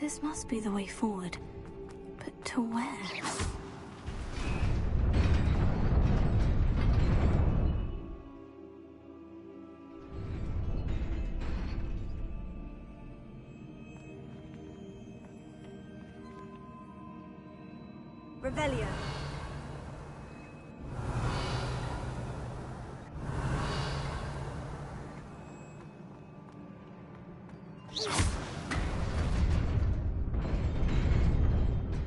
This must be the way forward. But to where? Revelio.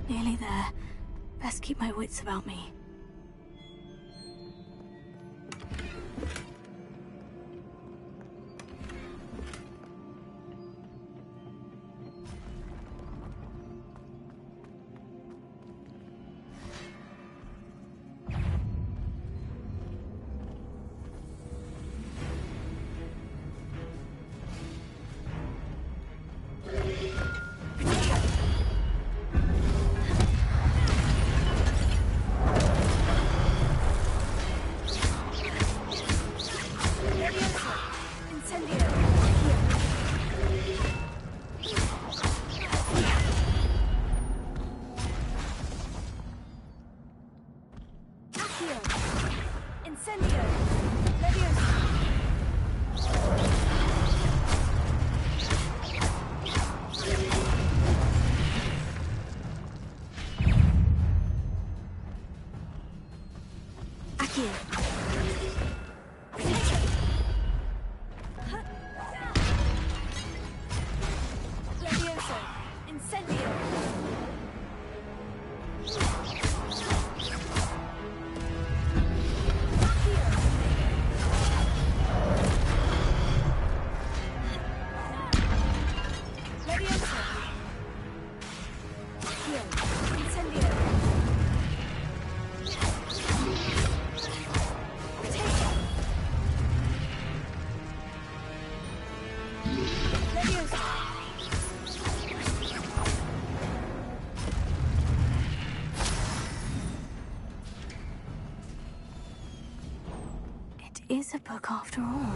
Nearly there. Best keep my wits about me. Is a book after all.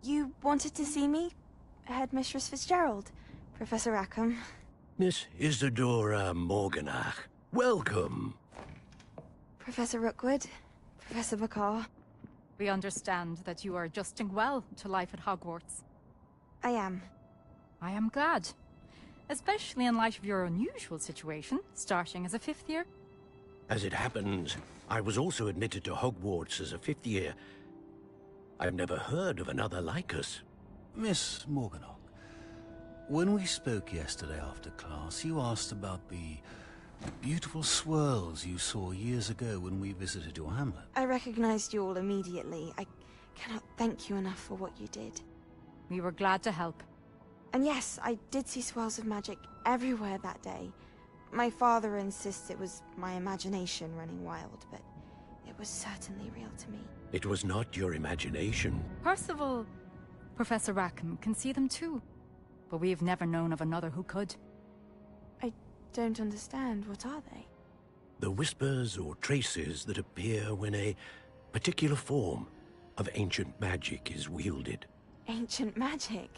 You wanted to see me? Headmistress Fitzgerald, Professor Rackham. Miss Isadora Morganach, welcome. Professor Rookwood, Professor Bakar. We understand that you are adjusting well to life at Hogwarts. I am. I am glad. Especially in light of your unusual situation, starting as a 5th year. As it happens, I was also admitted to Hogwarts as a 5th year. I've never heard of another like us. Miss Morganach, when we spoke yesterday after class, you asked about the beautiful swirls you saw years ago when we visited your hamlet. I recognized you all immediately. I cannot thank you enough for what you did. We were glad to help. And yes, I did see swirls of magic everywhere that day. My father insists it was my imagination running wild, but it was certainly real to me. It was not your imagination. Percival, Professor Rackham can see them too. But we've never known of another who could. I don't understand. What are they? The whispers or traces that appear when a particular form of ancient magic is wielded. Ancient magic?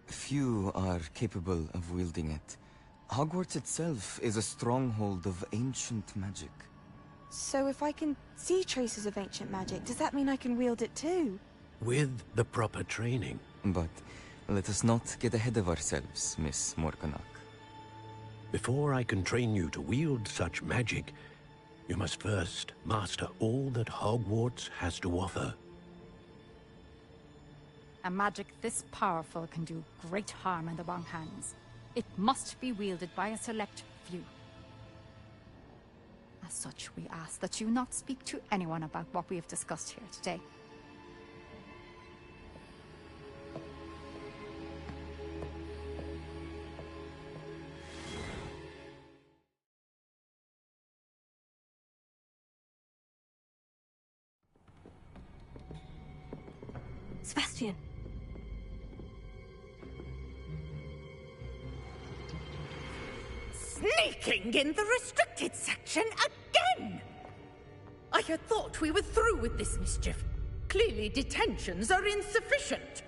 Few are capable of wielding it. Hogwarts itself is a stronghold of ancient magic. So if I can see traces of ancient magic, does that mean I can wield it too? With the proper training. But let us not get ahead of ourselves, Miss Morganach. Before I can train you to wield such magic, you must first master all that Hogwarts has to offer. A magic this powerful can do great harm in the wrong hands. It must be wielded by a select few. As such, we ask that you not speak to anyone about what we have discussed here today. Sebastian. Sneaking in the restricted section again! I had thought we were through with this mischief. Clearly detentions are insufficient.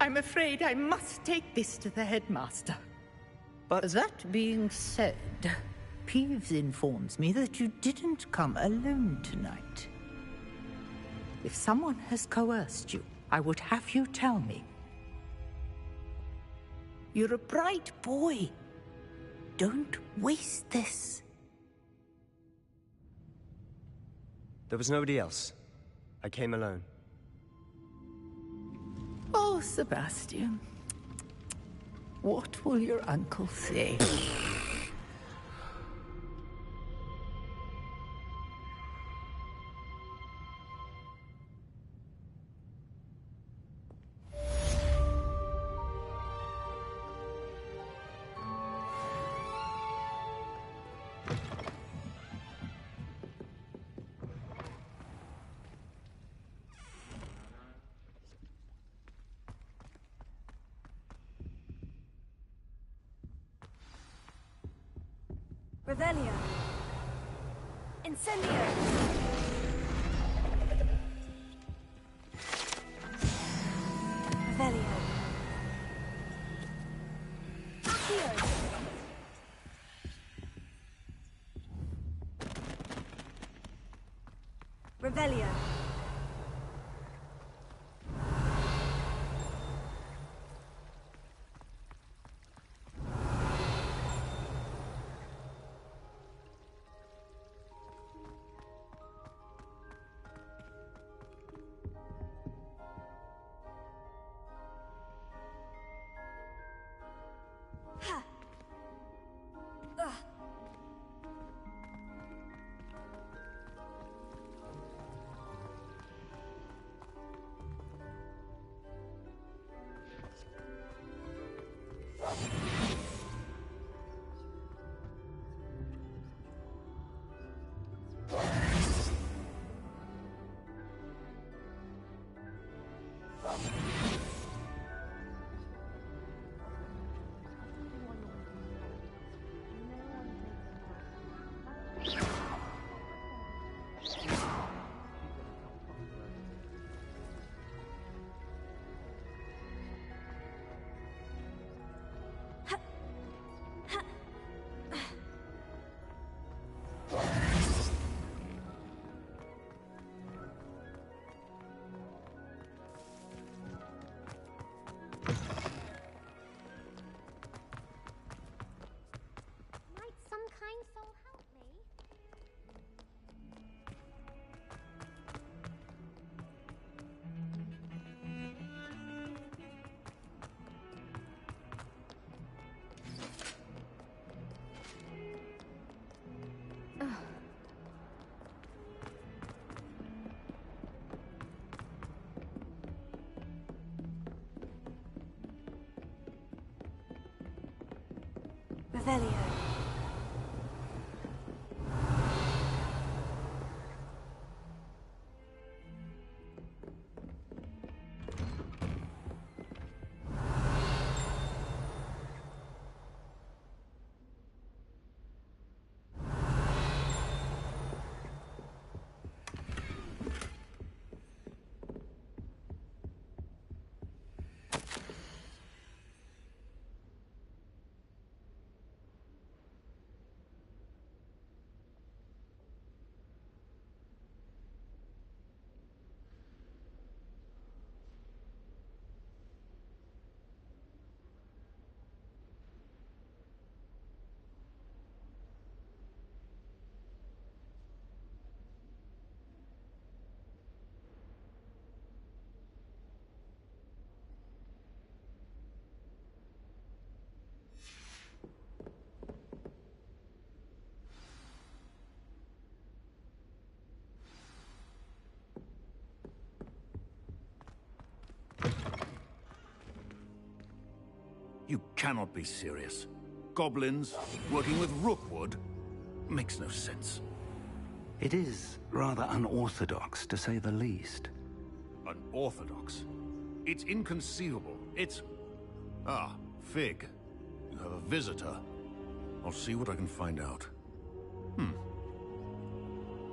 I'm afraid I must take this to the headmaster. But that being said, Peeves informs me that you didn't come alone tonight. If someone has coerced you, I would have you tell me. You're a bright boy. Don't waste this. There was nobody else. I came alone. Oh, Sebastian. What will your uncle say? Revelio. Incendio. Revelio. Accio. Revelio. Ha. Ugh. Revelio. You cannot be serious. Goblins working with Rookwood? Makes no sense. It is rather unorthodox, to say the least. Unorthodox? It's inconceivable. It's... Ah, Fig. You have a visitor. I'll see what I can find out.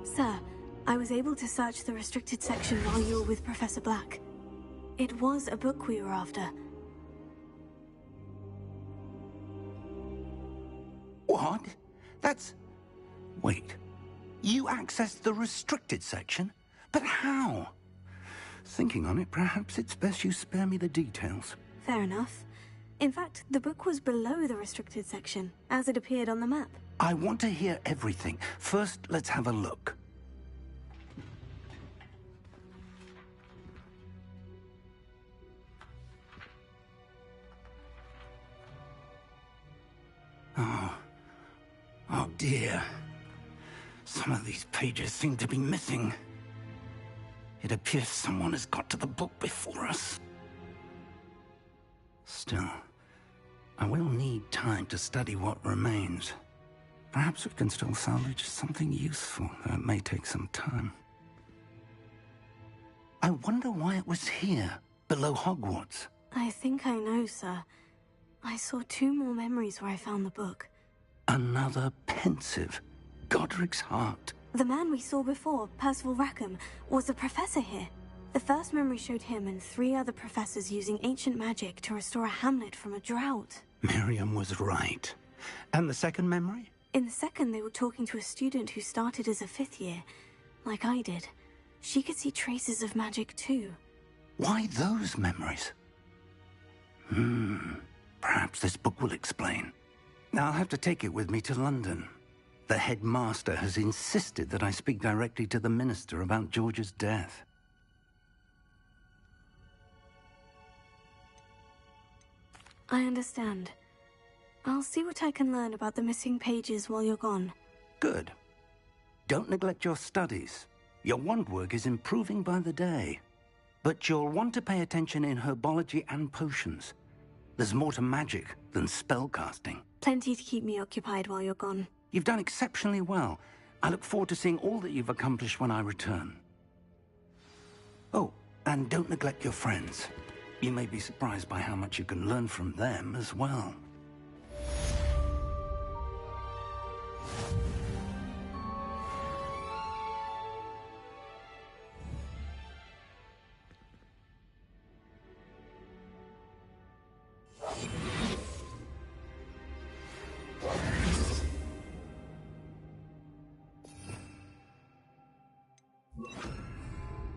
Sir, I was able to search the restricted section while you were with Professor Black. It was a book we were after. What? That's... Wait. You accessed the restricted section? But how? Thinking on it, perhaps it's best you spare me the details. Fair enough. In fact, the book was below the restricted section, as it appeared on the map. I want to hear everything. First, let's have a look. Oh dear. Some of these pages seem to be missing. It appears someone has got to the book before us. Still, I will need time to study what remains. Perhaps we can still salvage something useful, though it may take some time. I wonder why it was here, below Hogwarts. I think I know, sir. I saw 2 more memories where I found the book. Another pensive. Godric's heart. The man we saw before, Percival Rackham, was a professor here. The first memory showed him and 3 other professors using ancient magic to restore a hamlet from a drought. Miriam was right. And the second memory? In the second, they were talking to a student who started as a 5th year, like I did. She could see traces of magic too. Why those memories? Perhaps this book will explain. I'll have to take it with me to London. The headmaster has insisted that I speak directly to the minister about George's death. I understand. I'll see what I can learn about the missing pages while you're gone. Good. Don't neglect your studies. Your wand work is improving by the day. But you'll want to pay attention in herbology and potions. There's more to magic than spellcasting. Plenty to keep me occupied while you're gone. You've done exceptionally well. I look forward to seeing all that you've accomplished when I return. Oh, and don't neglect your friends. You may be surprised by how much you can learn from them as well.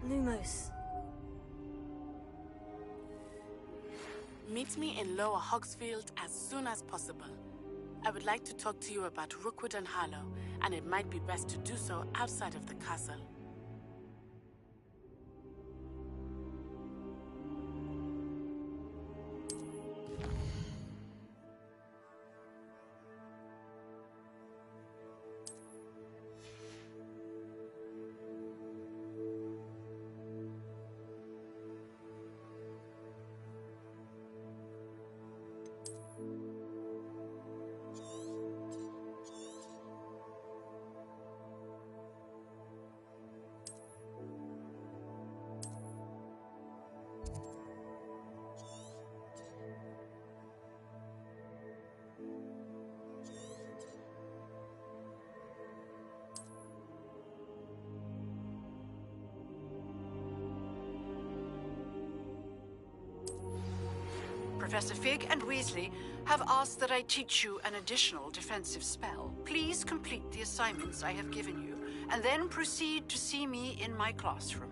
Lumos. Meet me in Lower Hogsfield as soon as possible. I would like to talk to you about Rookwood and Harlow, and it might be best to do so outside of the castle. Professor Fig and Weasley have asked that I teach you an additional defensive spell. Please complete the assignments I have given you, and then proceed to see me in my classroom.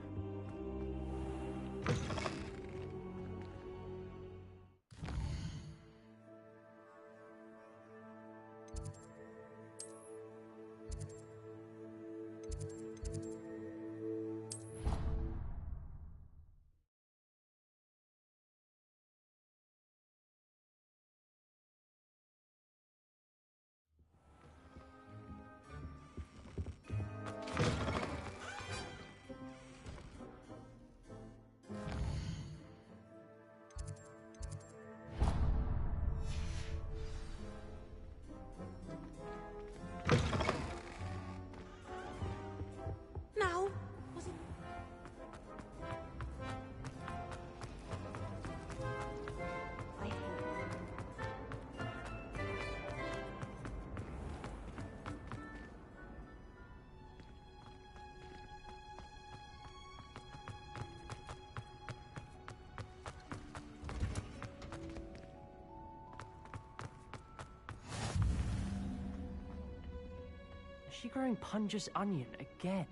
Is she growing Punja's onion again?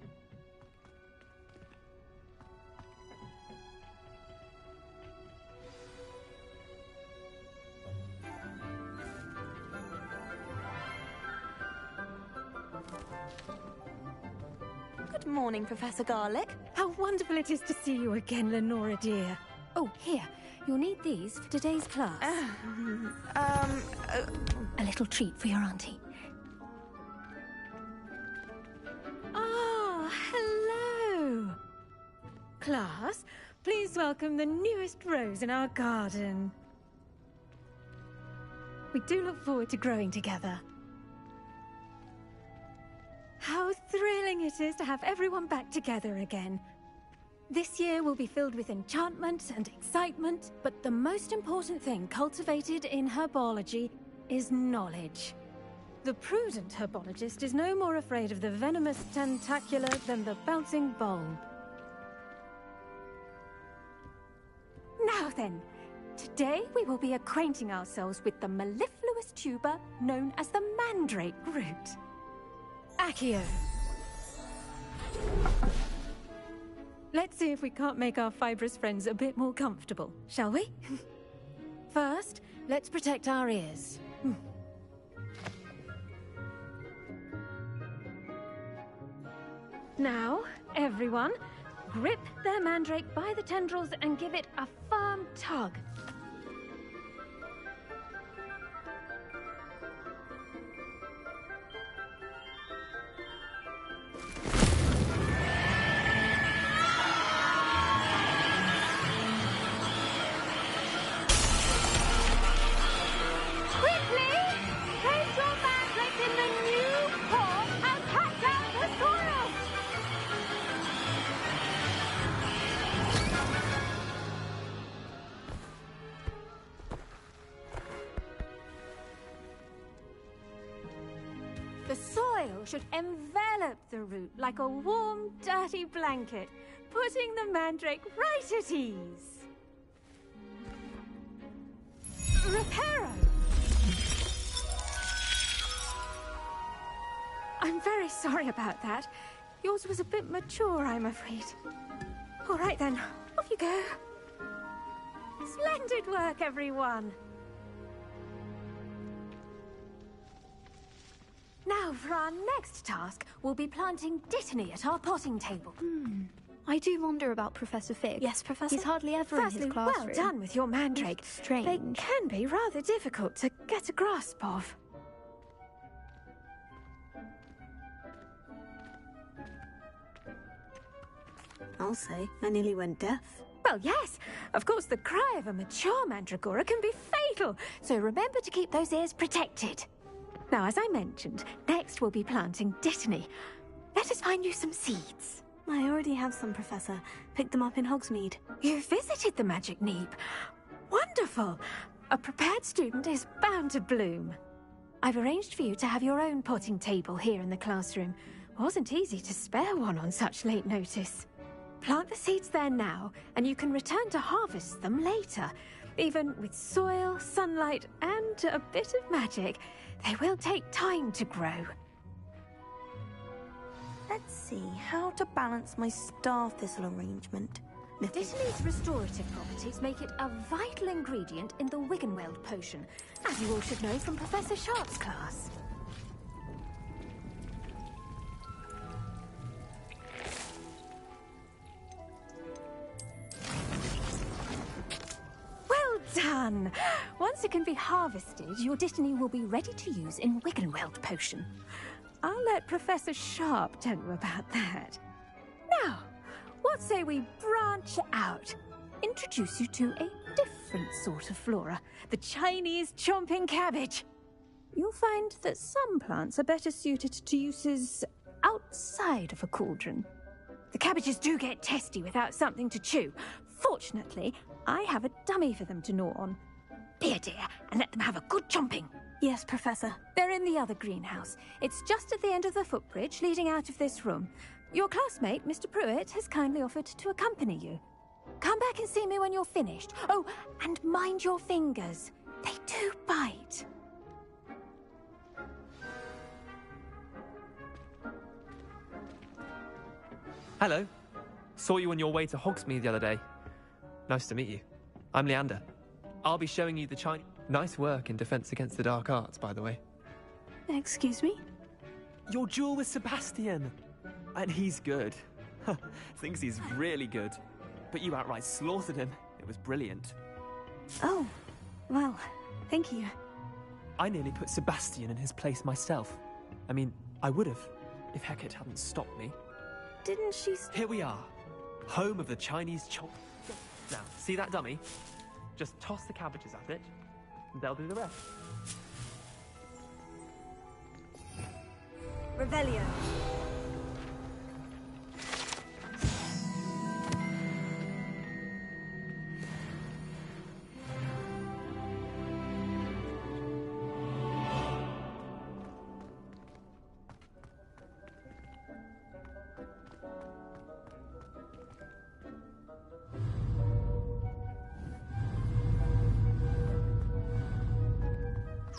Good morning, Professor Garlick. How wonderful it is to see you again, Lenora dear. Oh, here. You'll need these for today's class. A little treat for your auntie. Ah, hello. Class, please welcome the newest rose in our garden. We do look forward to growing together. How thrilling it is to have everyone back together again. This year will be filled with enchantment and excitement, but the most important thing cultivated in herbology is knowledge. The prudent herbologist is no more afraid of the venomous tentacula than the bouncing bulb. Now then, today we will be acquainting ourselves with the mellifluous tuber known as the mandrake root. Accio. Let's see if we can't make our fibrous friends a bit more comfortable, shall we? First, let's protect our ears. Now, everyone, grip their mandrake by the tendrils and give it a firm tug. The soil should envelop the root like a warm, dirty blanket, putting the mandrake right at ease. Reparo! I'm very sorry about that. Yours was a bit mature, I'm afraid. All right then, off you go. Splendid work, everyone! Now, for our next task, we'll be planting Dittany at our potting table. I do wonder about Professor Fig. Yes, Professor? He's hardly ever in his classroom. Well done with your mandrake. It's strange. They can be rather difficult to get a grasp of. I'll say, I nearly went deaf. Well, yes. Of course, the cry of a mature mandragora can be fatal, so remember to keep those ears protected. Now, as I mentioned, next we'll be planting Dittany. Let us find you some seeds. I already have some, Professor. Picked them up in Hogsmeade. You visited the Magic Neep. Wonderful! A prepared student is bound to bloom. I've arranged for you to have your own potting table here in the classroom. Wasn't easy to spare one on such late notice. Plant the seeds there now, and you can return to harvest them later. Even with soil, sunlight, and a bit of magic, they will take time to grow. Let's see how to balance my star thistle arrangement. Dittany's restorative properties make it a vital ingredient in the Wiggenweld potion, as you all should know from Professor Sharp's class. Well done! Once it can be harvested, your Dittany will be ready to use in Wiggenweld potion. I'll let Professor Sharp tell you about that. Now, what say we branch out? Introduce you to a different sort of flora, the Chinese chomping cabbage. You'll find that some plants are better suited to uses outside of a cauldron. The cabbages do get testy without something to chew. Fortunately, I have a dummy for them to gnaw on. Be a dear and let them have a good chomping. Yes, Professor. They're in the other greenhouse. It's just at the end of the footbridge leading out of this room. Your classmate, Mr. Pruitt, has kindly offered to accompany you. Come back and see me when you're finished. Oh, and mind your fingers. They do bite. Hello. Saw you on your way to Hogsmeade the other day. Nice to meet you. I'm Leander. I'll be showing you the Chinese... Nice work in Defense Against the Dark Arts, by the way. Excuse me? Your duel with Sebastian. And he's good. Thinks he's really good. But you outright slaughtered him. It was brilliant. Oh, well, thank you. I nearly put Sebastian in his place myself. I mean, I would have, if Hecate hadn't stopped me. Didn't she... Here we are. Home of the Chinese chomp. Now, see that dummy? Just toss the cabbages at it, and they'll do the rest. Revelio.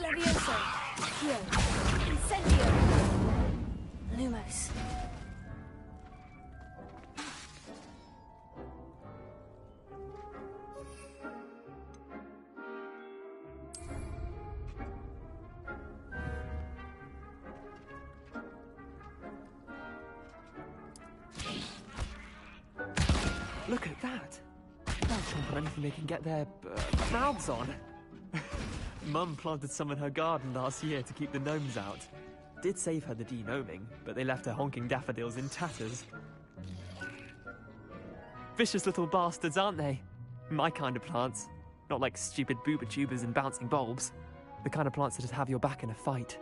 Levioso. Here. Incendio. Lumos. Look at that. They'll chomp on anything they can get their mouths on. Mum planted some in her garden last year to keep the gnomes out. Did save her the de-gnoming, but they left her honking daffodils in tatters. Vicious little bastards, aren't they? My kind of plants. Not like stupid booba tubers and bouncing bulbs. The kind of plants that'd have your back in a fight.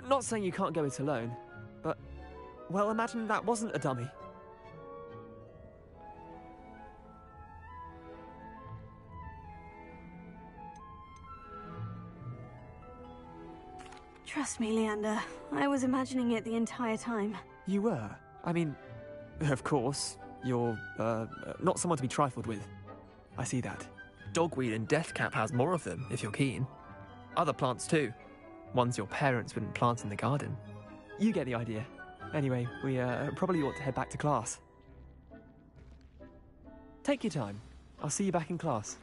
Not saying you can't go it alone, but... well, imagine that wasn't a dummy. Trust me, Leander. I was imagining it the entire time. You were? I mean, of course, you're, not someone to be trifled with. I see that. Dogweed and Deathcap has more of them, if you're keen. Other plants too. Ones your parents wouldn't plant in the garden. You get the idea. Anyway, we, probably ought to head back to class. Take your time. I'll see you back in class.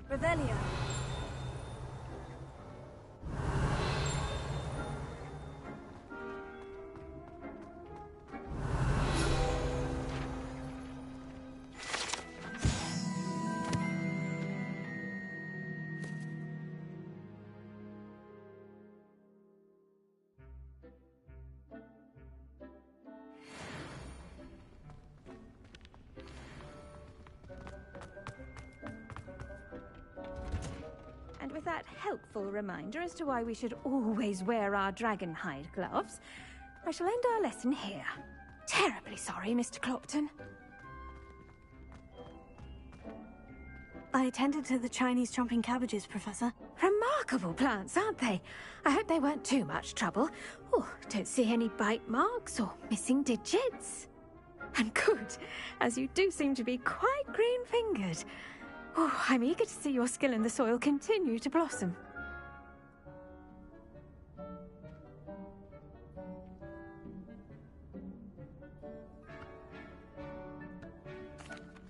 Revelio. And with that helpful reminder as to why we should always wear our dragonhide gloves, I shall end our lesson here. Terribly sorry, Mr. Clopton. I tended to the Chinese chomping cabbages, Professor. Remarkable plants, aren't they? I hope they weren't too much trouble. Oh, don't see any bite marks or missing digits. And good, as you do seem to be quite green-fingered. Oh, I'm eager to see your skill in the soil continue to blossom.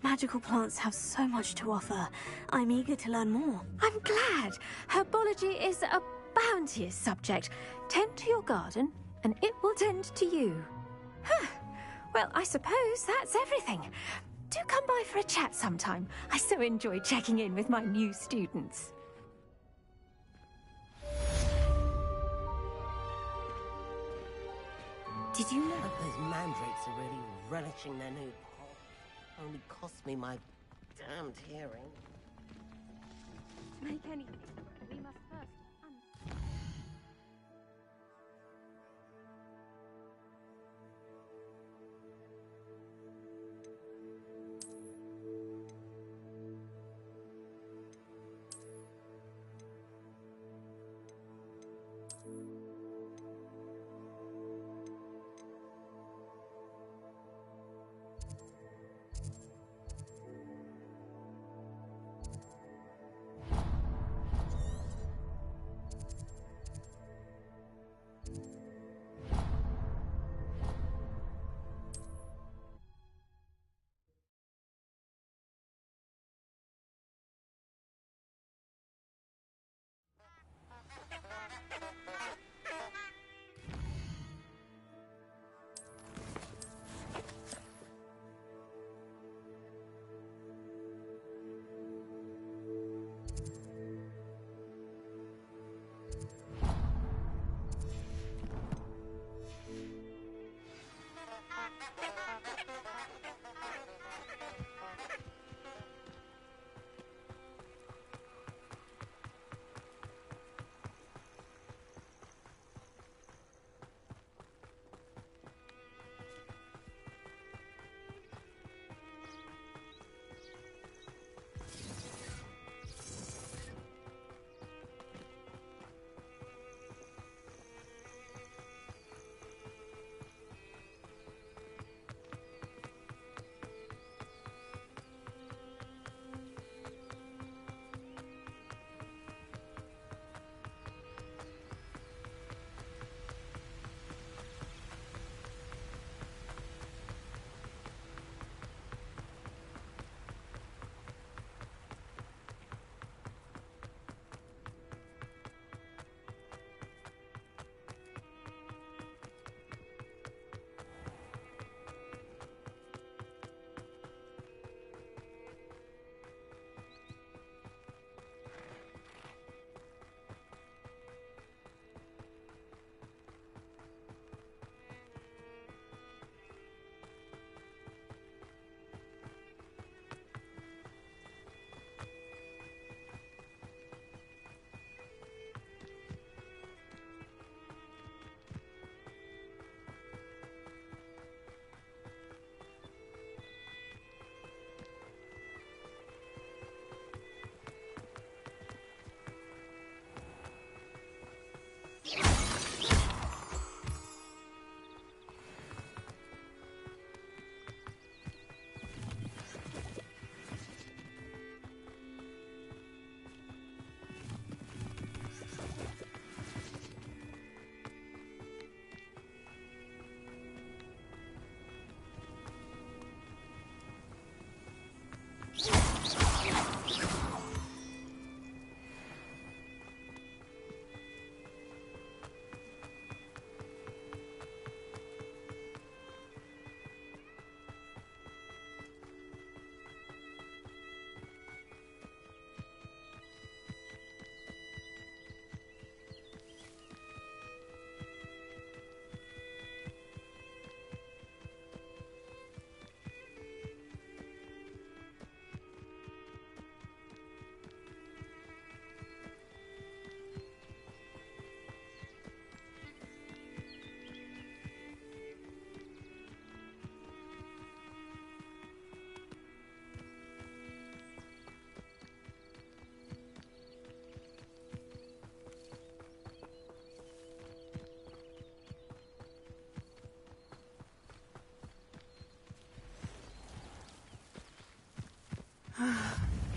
Magical plants have so much to offer. I'm eager to learn more. I'm glad. Herbology is a bounteous subject. Tend to your garden, and it will tend to you. Huh. Well, I suppose that's everything. Do come by for a chat sometime. I so enjoy checking in with my new students. Did you know those mandrakes are really relishing their new pot? Only cost me my damned hearing. Make anything. We must first.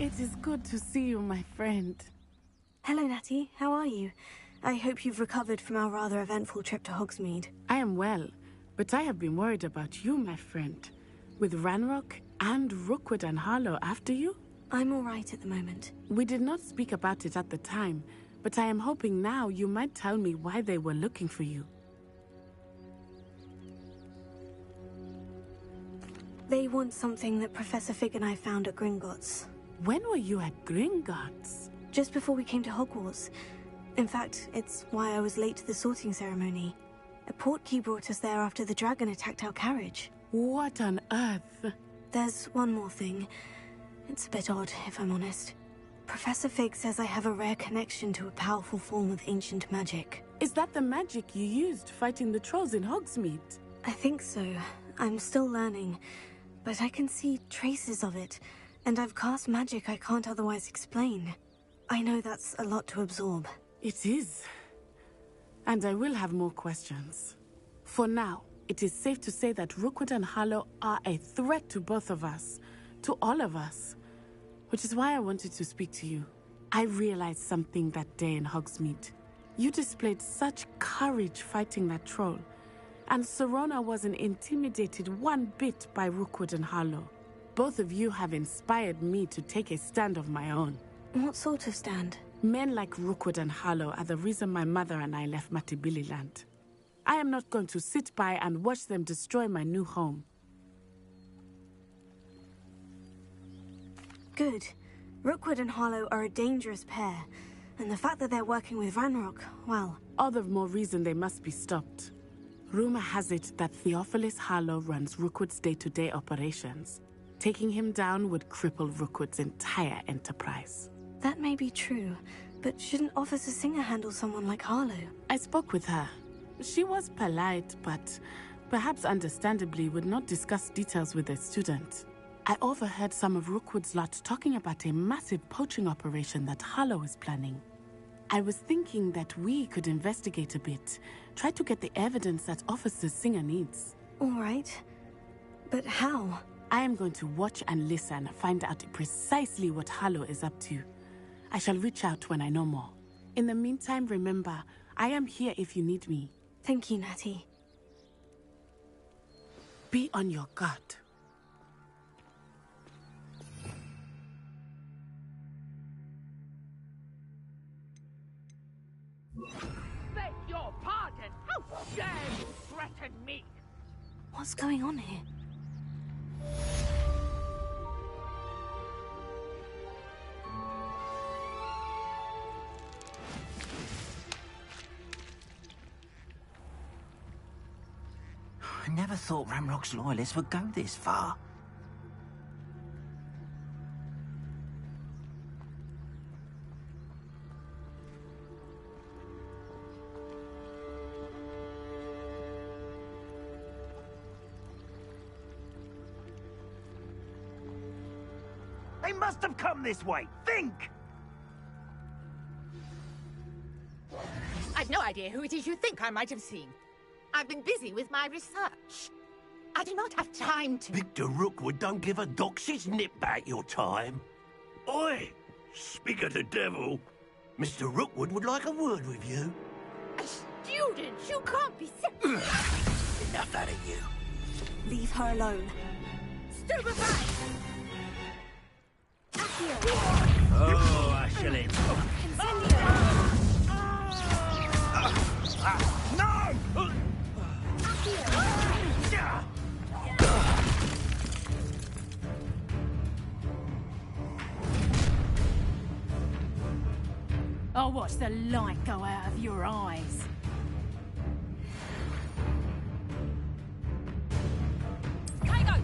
It is good to see you, my friend. Hello, Natty. How are you? I hope you've recovered from our rather eventful trip to Hogsmeade. I am well, but I have been worried about you, my friend. With Ranrock and Rookwood and Harlow after you? I'm all right at the moment. We did not speak about it at the time, but I am hoping now you might tell me why they were looking for you. They want something that Professor Fig and I found at Gringotts. When were you at Gringotts? Just before we came to Hogwarts. In fact, it's why I was late to the sorting ceremony. A portkey brought us there after the dragon attacked our carriage. What on earth? There's one more thing. It's a bit odd, if I'm honest. Professor Fig says I have a rare connection to a powerful form of ancient magic. Is that the magic you used fighting the trolls in Hogsmeade? I think so. I'm still learning, but I can see traces of it, and I've cast magic I can't otherwise explain. I know that's a lot to absorb. It is. And I will have more questions. For now, it is safe to say that Rookwood and Harlow are a threat to both of us. To all of us. Which is why I wanted to speak to you. I realized something that day in Hogsmeade. You displayed such courage fighting that troll. And Sirona wasn't intimidated one bit by Rookwood and Harlow. Both of you have inspired me to take a stand of my own. What sort of stand? Men like Rookwood and Harlow are the reason my mother and I left Matabeleland. I am not going to sit by and watch them destroy my new home. Good. Rookwood and Harlow are a dangerous pair, and the fact that they're working with Ranrock, well... All the more reason they must be stopped. Rumor has it that Theophilus Harlow runs Rookwood's day-to-day operations. Taking him down would cripple Rookwood's entire enterprise. That may be true, but shouldn't Officer Singer handle someone like Harlow? I spoke with her. She was polite, but perhaps understandably would not discuss details with a student. I overheard some of Rookwood's lot talking about a massive poaching operation that Harlow is planning. I was thinking that we could investigate a bit, try to get the evidence that Officer Singer needs. All right. But how? I am going to watch and listen, find out precisely what Harlow is up to. I shall reach out when I know more. In the meantime, remember, I am here if you need me. Thank you, Natty. Be on your guard. Beg your pardon! How dare you threaten me? What's going on here? I never thought Ranrock's loyalists would go this far. They must have come this way. Think! I've no idea who it is you think I might have seen. I've been busy with my research. I do not have time to... Victor Rookwood don't give a doxy's nip back your time. Oi! Speak of the devil. Mr. Rookwood would like a word with you. A student? You can't be serious. Enough out of you. Leave her alone. Stupefy! Oh, Ashley. No! I'll watch the light go out of your eyes. Tango!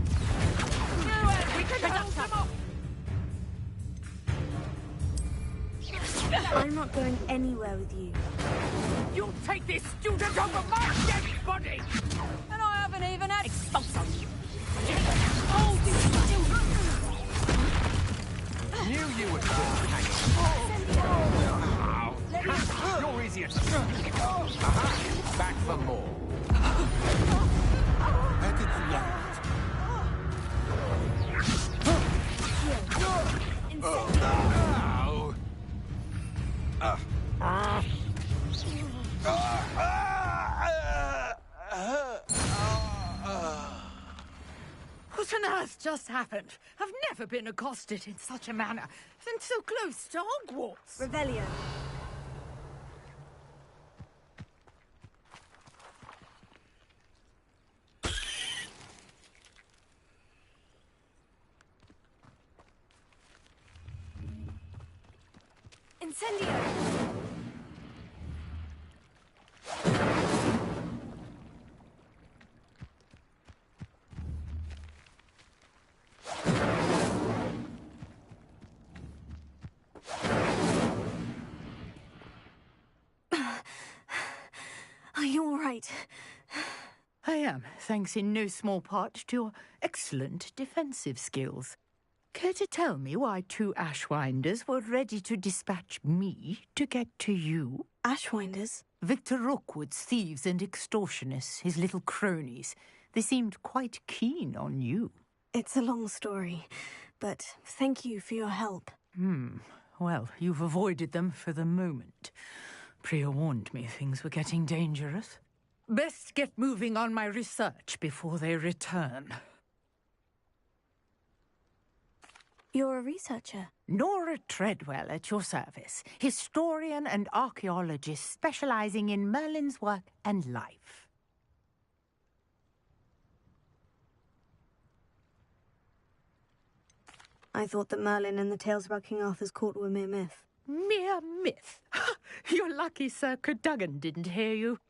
We can hold them off! I'm not going anywhere with you. You'll take this student over my dead body! And I haven't even had... Expulso! Hold this student! Knew you would fall, You're easier to... Aha! Back for more. Back in the light. has just happened? I've never been accosted in such a manner, and so close to Hogwarts. Revelio. Incendio! Are you all right? I am, thanks in no small part to your excellent defensive skills. Care to tell me why 2 Ashwinders were ready to dispatch me to get to you? Ashwinders? Victor Rookwood's thieves and extortionists, his little cronies. They seemed quite keen on you. It's a long story, but thank you for your help. Well, you've avoided them for the moment. Priya warned me things were getting dangerous. Best get moving on my research before they return. You're a researcher? Nora Treadwell at your service, historian and archaeologist specializing in Merlin's work and life. I thought that Merlin and the tales about King Arthur's court were mere myth. Mere myth? You're lucky Sir Cadogan didn't hear you.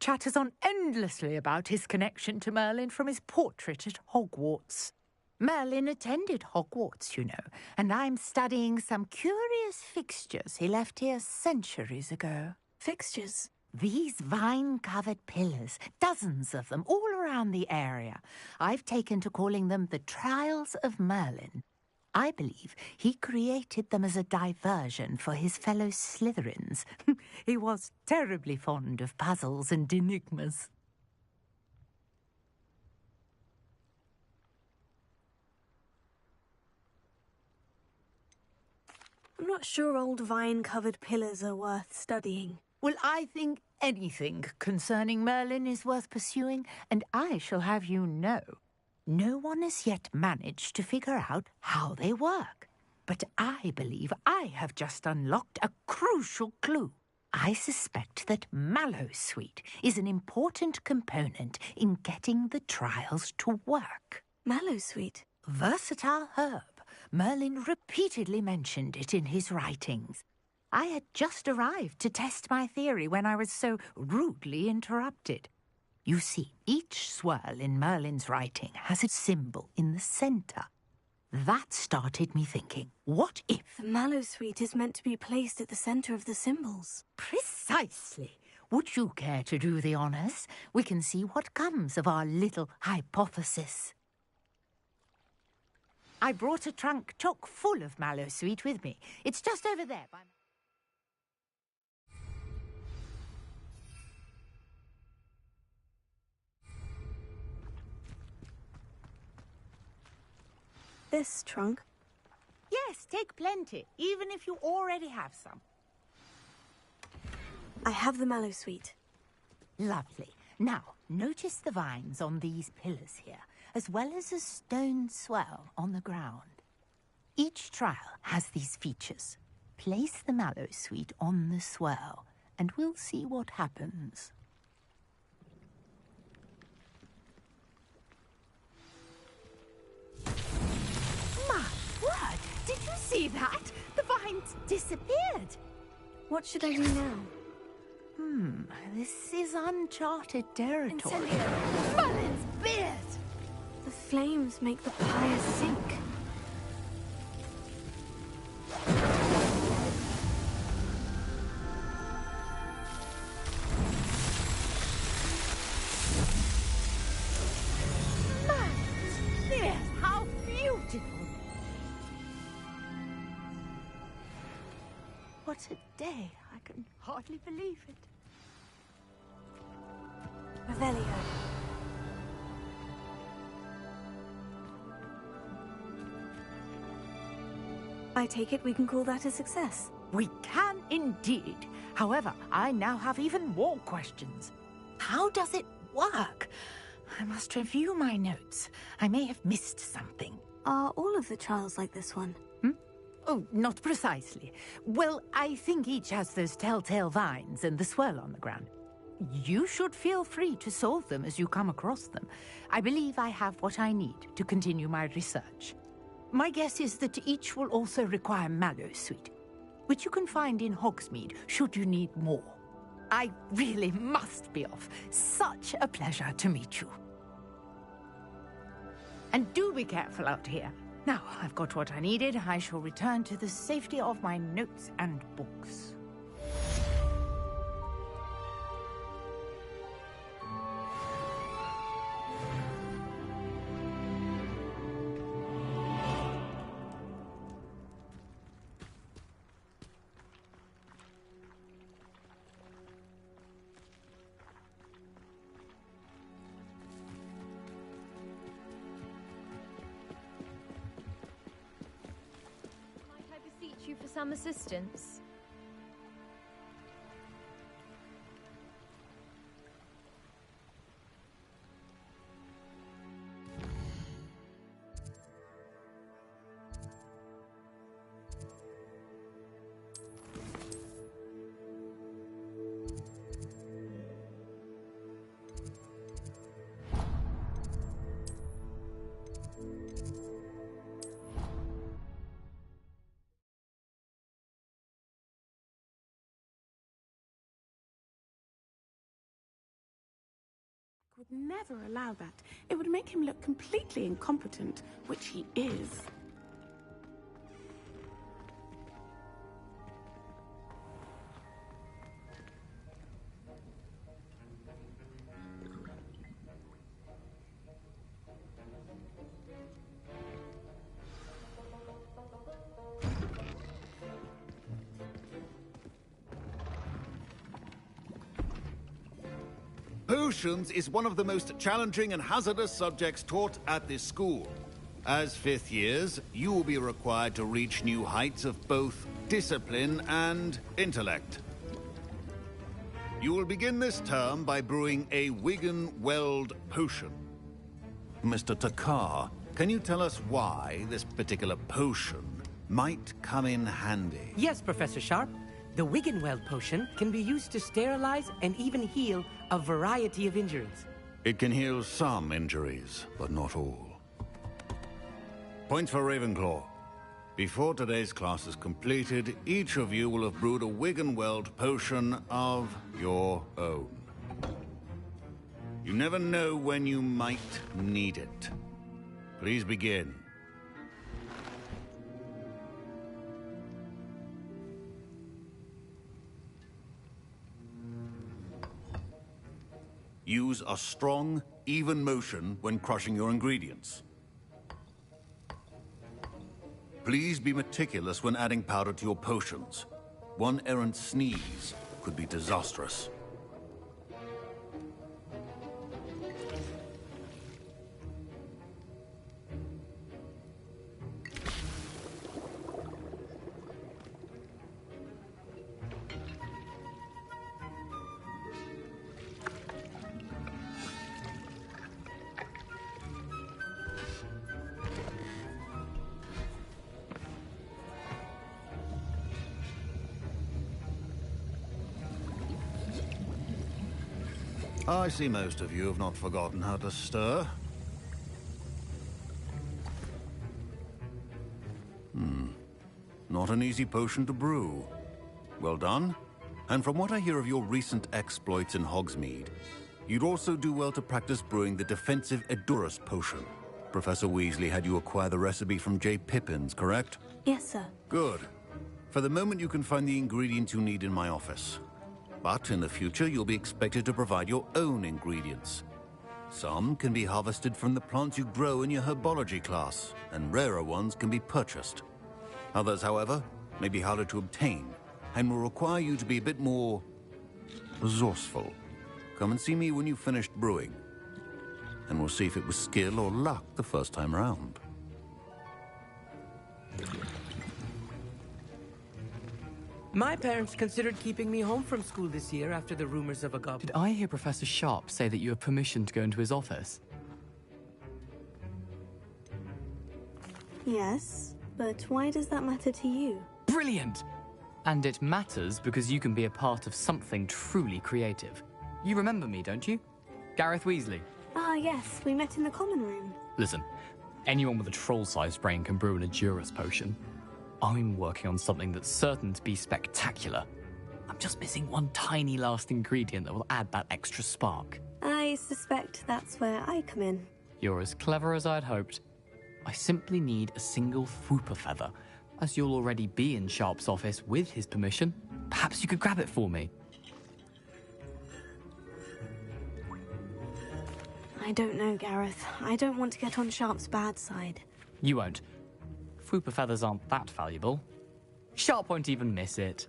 Chatters on endlessly about his connection to Merlin from his portrait at Hogwarts. Merlin attended Hogwarts, you know, and I'm studying some curious fixtures he left here centuries ago. Fixtures? These vine-covered pillars, dozens of them, all around the area. I've taken to calling them the Trials of Merlin. I believe he created them as a diversion for his fellow Slytherins. He was terribly fond of puzzles and enigmas. I'm not sure old vine-covered pillars are worth studying. Well, I think anything concerning Merlin is worth pursuing, and I shall have you know, no one has yet managed to figure out how they work. But I believe I have just unlocked a crucial clue. I suspect that Mallowsweet is an important component in getting the trials to work. Mallowsweet? Versatile herb. Merlin repeatedly mentioned it in his writings. I had just arrived to test my theory when I was so rudely interrupted. You see, each swirl in Merlin's writing has a symbol in the centre. That started me thinking, what if... The Mallowsweet is meant to be placed at the centre of the symbols. Precisely. Would you care to do the honours? We can see what comes of our little hypothesis. I brought a trunk chock full of Mallowsweet with me. It's just over there by... This trunk? Yes, take plenty, even if you already have some. I have the Mallowsweet. Lovely. Now, notice the vines on these pillars here, as well as a stone swell on the ground. Each trial has these features. Place the Mallowsweet on the swell, and we'll see what happens. My word! Did you see that? The vines disappeared. What should I do now? This is uncharted territory. Incendio! Merlin's beard! The flames make the pyre sink. Merlin's beard! How beautiful! What a day! I can hardly believe it. Revelio. I take it we can call that a success. We can indeed. However, I now have even more questions. How does it work? I must review my notes. I may have missed something. Are all of the trials like this one? Oh, not precisely. Well, I think each has those telltale vines and the swirl on the ground. You should feel free to solve them as you come across them. I believe I have what I need to continue my research. My guess is that each will also require Mallowsweet, which you can find in Hogsmeade should you need more. I really must be off. Such a pleasure to meet you. And do be careful out here. Now, I've got what I needed. I shall return to the safety of my notes and books. You for some assistance? Would never allow that. It would make him look completely incompetent, which he is. Potions is one of the most challenging and hazardous subjects taught at this school. As fifth years, you will be required to reach new heights of both discipline and intellect. You will begin this term by brewing a Wiggenweld potion. Mr. Takar, can you tell us why this particular potion might come in handy? Yes, Professor Sharp. The Wiggenweld potion can be used to sterilize and even heal a variety of injuries. It can heal some injuries, but not all. Points for Ravenclaw. Before today's class is completed, each of you will have brewed a Wiggenweld potion of your own. You never know when you might need it. Please begin. Use a strong, even motion when crushing your ingredients. Please be meticulous when adding powder to your potions. One errant sneeze could be disastrous. I see most of you have not forgotten how to stir. Not an easy potion to brew. Well done. And from what I hear of your recent exploits in Hogsmeade, you'd also do well to practice brewing the defensive Edurus potion. Professor Weasley had you acquire the recipe from J. Pippins, correct? Yes, sir. Good. For the moment, you can find the ingredients you need in my office. But in the future, you'll be expected to provide your own ingredients. Some can be harvested from the plants you grow in your herbology class, and rarer ones can be purchased. Others, however, may be harder to obtain, and will require you to be a bit more resourceful. Come and see me when you've finished brewing, and we'll see if it was skill or luck the first time round. My parents considered keeping me home from school this year after the rumors of a goblin. Did I hear Professor Sharp say that you have permission to go into his office? Yes, but why does that matter to you? Brilliant! And it matters because you can be a part of something truly creative. You remember me, don't you? Gareth Weasley. Ah, yes, we met in the common room. Listen, anyone with a troll-sized brain can brew an Edurus potion. I'm working on something that's certain to be spectacular. I'm just missing one tiny last ingredient that will add that extra spark. I suspect that's where I come in. You're as clever as I'd hoped. I simply need a single Fwooper feather. As you'll already be in Sharp's office with his permission, perhaps you could grab it for me. I don't know, Gareth. I don't want to get on Sharp's bad side. You won't. Fwooper feathers aren't that valuable. Sharp won't even miss it.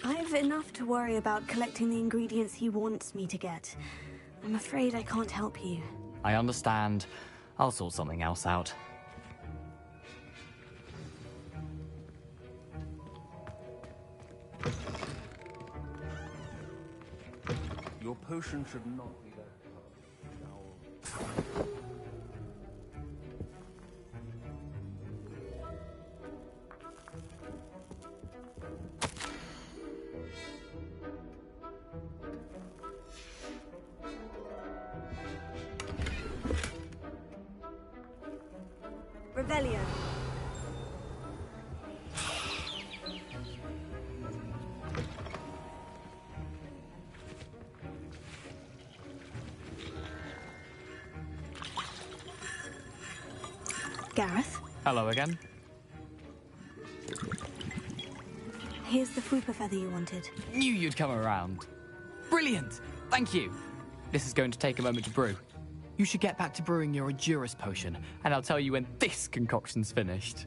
I've enough to worry about collecting the ingredients he wants me to get. I'm afraid I can't help you. I understand. I'll sort something else out. Your potion should not be that now. Revelio. Gareth? Hello again. Here's the Fwooper feather you wanted. Knew you'd come around. Brilliant! Thank you. This is going to take a moment to brew. You should get back to brewing your Edurus potion, and I'll tell you when this concoction's finished.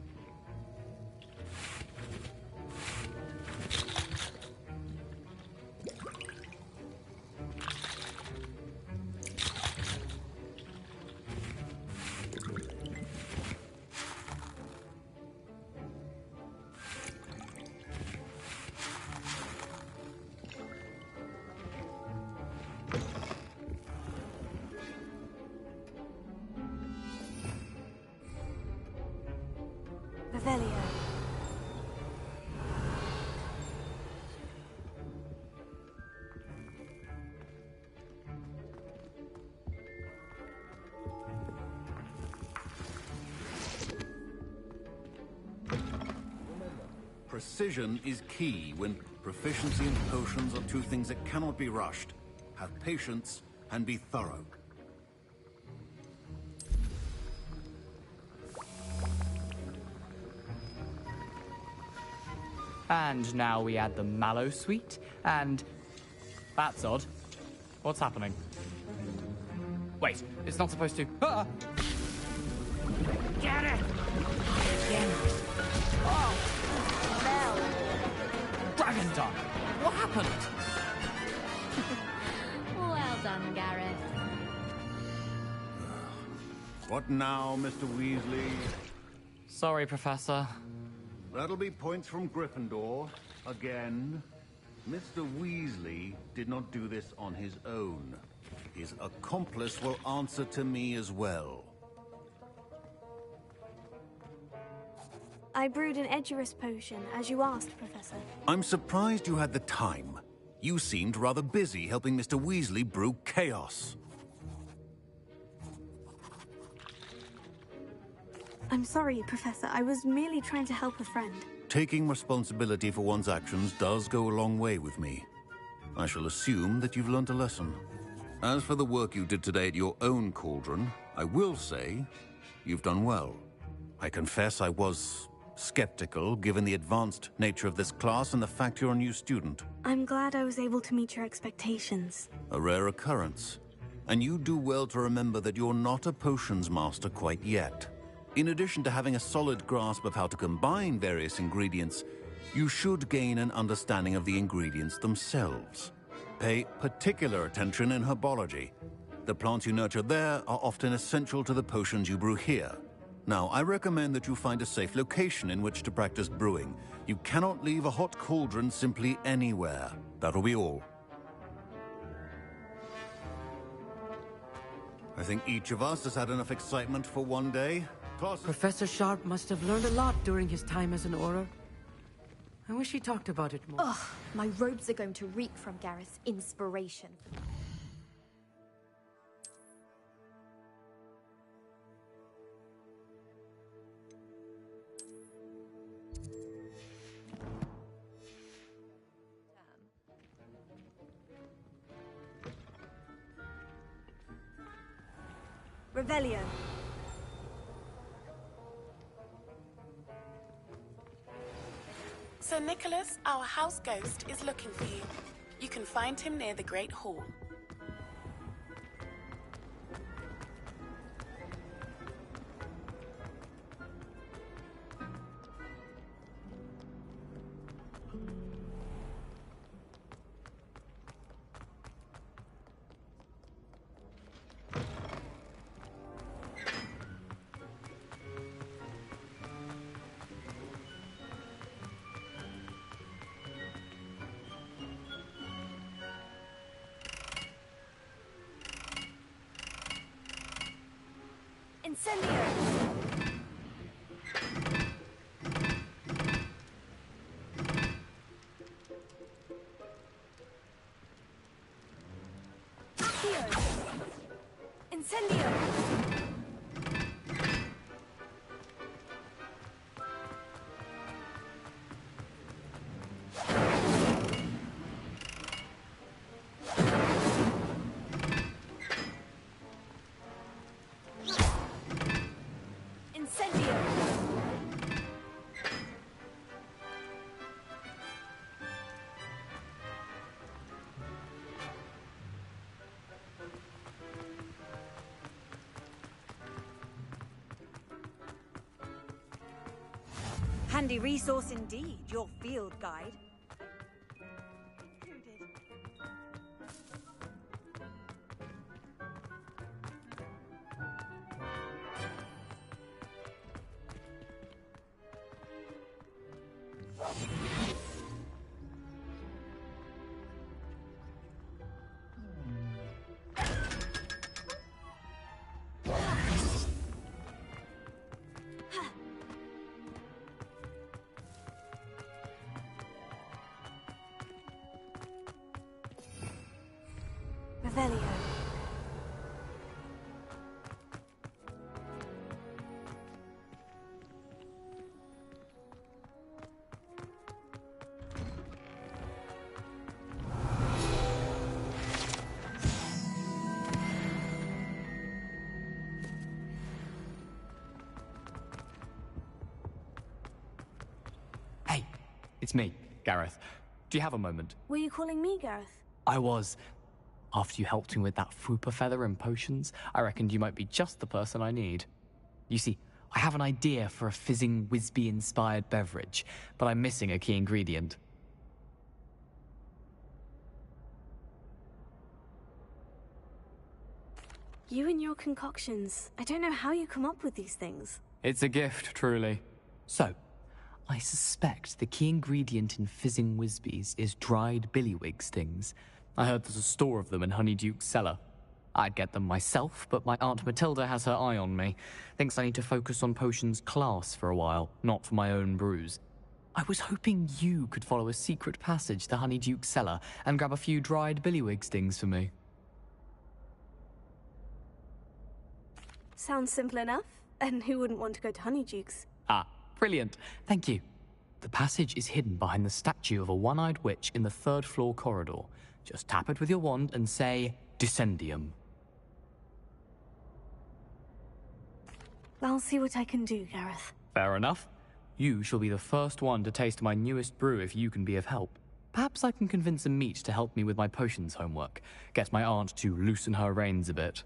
Revelio. Precision is key when proficiency and potions are two things that cannot be rushed. Have patience and be thorough. And now we add the Mallow Sweet, and... That's odd. What's happening? Wait, it's not supposed to... Ah! Get it! Again. Oh! No! Dragon Tongue! What happened? Well done, Gareth. What now, Mr. Weasley? Sorry, Professor. That'll be points from Gryffindor. Again. Mr. Weasley did not do this on his own. His accomplice will answer to me as well. I brewed an Edurus potion, as you asked, Professor. I'm surprised you had the time. You seemed rather busy helping Mr. Weasley brew chaos. I'm sorry, Professor. I was merely trying to help a friend. Taking responsibility for one's actions does go a long way with me. I shall assume that you've learnt a lesson. As for the work you did today at your own cauldron, I will say you've done well. I confess I was skeptical, given the advanced nature of this class and the fact you're a new student. I'm glad I was able to meet your expectations. A rare occurrence. And you do well to remember that you're not a potions master quite yet. In addition to having a solid grasp of how to combine various ingredients, you should gain an understanding of the ingredients themselves. Pay particular attention in herbology. The plants you nurture there are often essential to the potions you brew here. Now, I recommend that you find a safe location in which to practice brewing. You cannot leave a hot cauldron simply anywhere. That'll be all. I think each of us has had enough excitement for one day. Professor Sharp must have learned a lot during his time as an Auror. I wish he talked about it more. Ugh, my robes are going to reek from Gareth's inspiration. Revelio. Sir Nicholas, our house ghost, is looking for you. You can find him near the Great Hall. Incendio! Accio! Incendio! Handy resource indeed, your field guide. Revelio. Hey, it's me, Gareth. Do you have a moment? Were you calling me Gareth? I was. After you helped me with that Fupa feather and potions, I reckoned you might be just the person I need. You see, I have an idea for a fizzing Wisby-inspired beverage, but I'm missing a key ingredient. You and your concoctions. I don't know how you come up with these things. It's a gift, truly. So, I suspect the key ingredient in fizzing Wisbies is dried billywig stings. I heard there's a store of them in Honeyduke's cellar. I'd get them myself, but my Aunt Matilda has her eye on me. Thinks I need to focus on potions class for a while, not for my own brews. I was hoping you could follow a secret passage to Honeyduke's cellar and grab a few dried billywig stings for me. Sounds simple enough. And who wouldn't want to go to Honeyduke's? Ah, brilliant. Thank you. The passage is hidden behind the statue of a one-eyed witch in the third-floor corridor. Just tap it with your wand and say, Descendium. I'll see what I can do, Gareth. Fair enough. You shall be the first one to taste my newest brew if you can be of help. Perhaps I can convince a meat to help me with my potions homework. Get my aunt to loosen her reins a bit.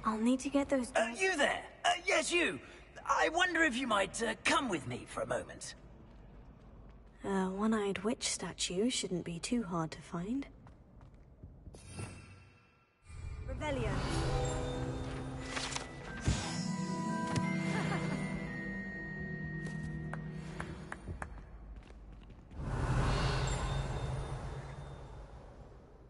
I'll need to get those... You there! Yes, you! I wonder if you might come with me for a moment. A one-eyed witch statue shouldn't be too hard to find. Revelio.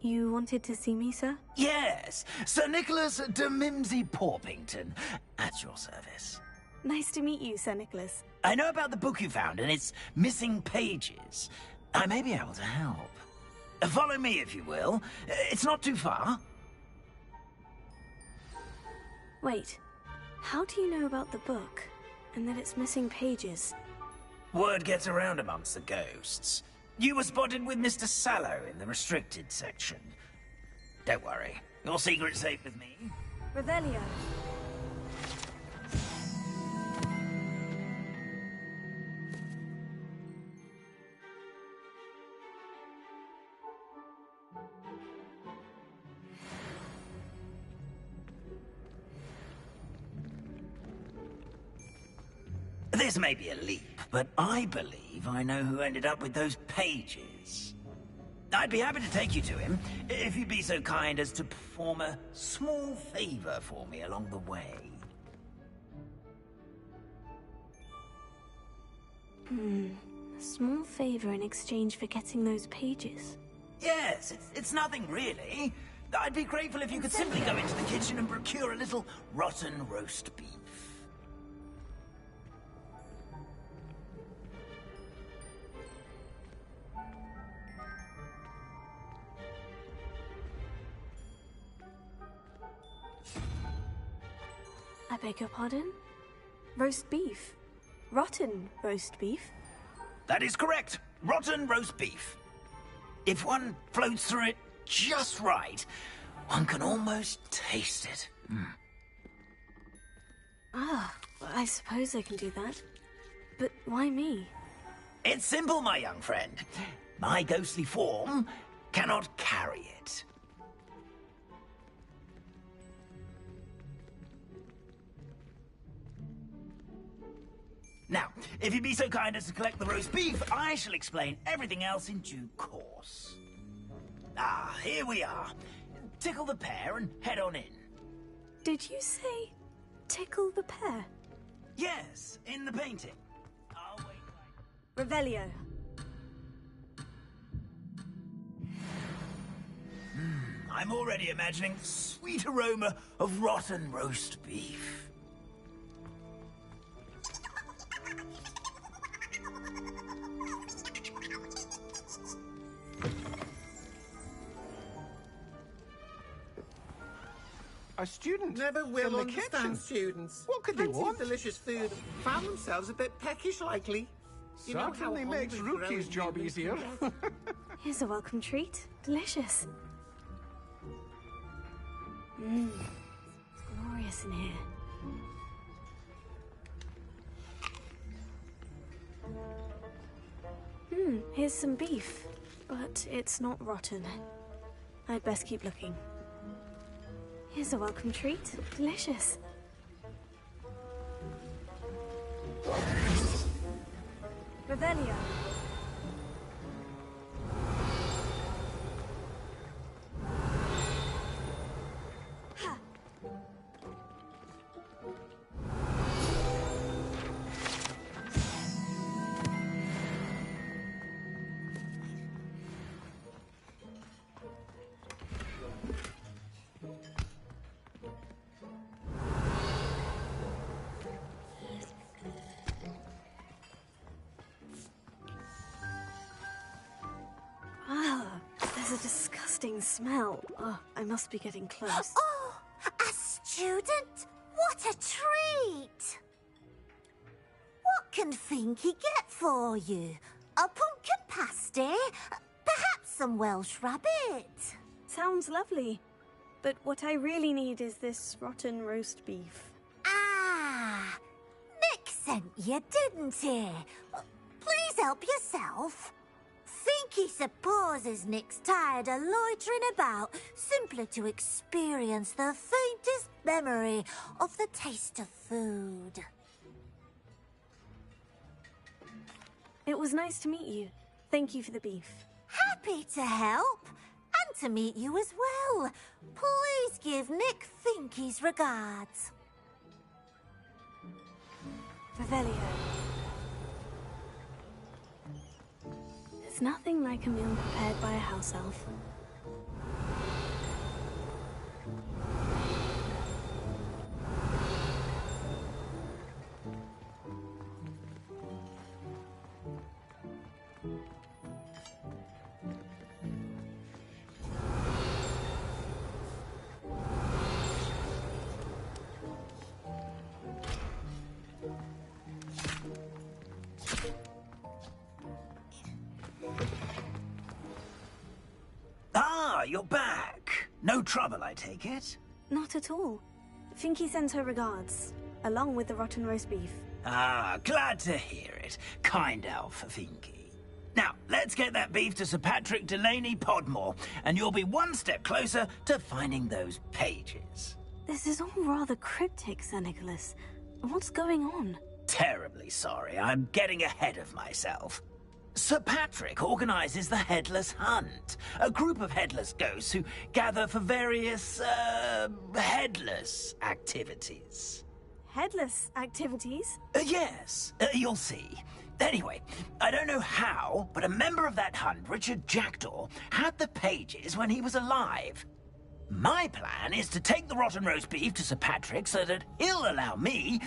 You wanted to see me, sir? Yes, Sir Nicholas de Mimsy Porpington, at your service. Nice to meet you, Sir Nicholas. I know about the book you found and its missing pages. I may be able to help. Follow me, if you will. It's not too far. Wait, how do you know about the book, and that it's missing pages? Word gets around amongst the ghosts. You were spotted with Mr. Sallow in the restricted section. Don't worry, your secret's safe with me. Revelio. This may be a leap, but I believe I know who ended up with those pages. I'd be happy to take you to him, if you'd be so kind as to perform a small favor for me along the way. A small favor in exchange for getting those pages. Yes, it's nothing really. I'd be grateful if you could simply go into the kitchen and procure a little rotten roast beef. I beg your pardon? Roast beef? Rotten roast beef? That is correct. Rotten roast beef. If one floats through it just right, one can almost taste it. Ah, I suppose I can do that. But why me? It's simple, my young friend. My ghostly form cannot carry it. Now, if you'd be so kind as to collect the roast beef, I shall explain everything else in due course. Ah, here we are. Tickle the pear and head on in. Did you say tickle the pear? Yes, in the painting. I'll wait. Revelio. I'm already imagining the sweet aroma of rotten roast beef. A student Never will in the understand kitchen. students. What could they Plenty of want? delicious food. Found themselves a bit peckish, likely. You know how Certainly makes hungry Rookie's growing job humans easier. can get. Here's a welcome treat. Delicious. It's glorious in here. Here's some beef, but it's not rotten. I'd best keep looking. Here's a welcome treat. Delicious. Revelio. There's a disgusting smell. Oh, I must be getting close. Oh, a student? What a treat! What can Finky get for you? A pumpkin pasty? Perhaps some Welsh rabbit? Sounds lovely. But what I really need is this rotten roast beef. Ah, Nick sent you, didn't he? Please help yourself. Finky supposes Nick's tired of loitering about simply to experience the faintest memory of the taste of food. It was nice to meet you. Thank you for the beef. Happy to help, and to meet you as well. Please give Nick Finky's regards. Revelio. There's nothing like a meal prepared by a house elf. you're back. No trouble, I take it? Not at all. Finky sends her regards, along with the rotten roast beef. Ah, glad to hear it. Kind elf, Finky. Now, let's get that beef to Sir Patrick Delaney Podmore, and you'll be one step closer to finding those pages. This is all rather cryptic, Sir Nicholas. What's going on? Terribly sorry, I'm getting ahead of myself. Sir Patrick organizes the Headless Hunt, a group of headless ghosts who gather for various, headless activities. Headless activities? Yes, you'll see. Anyway, I don't know how, but a member of that hunt, Richard Jackdaw, had the pages when he was alive. My plan is to take the rotten roast beef to Sir Patrick so that he'll allow me,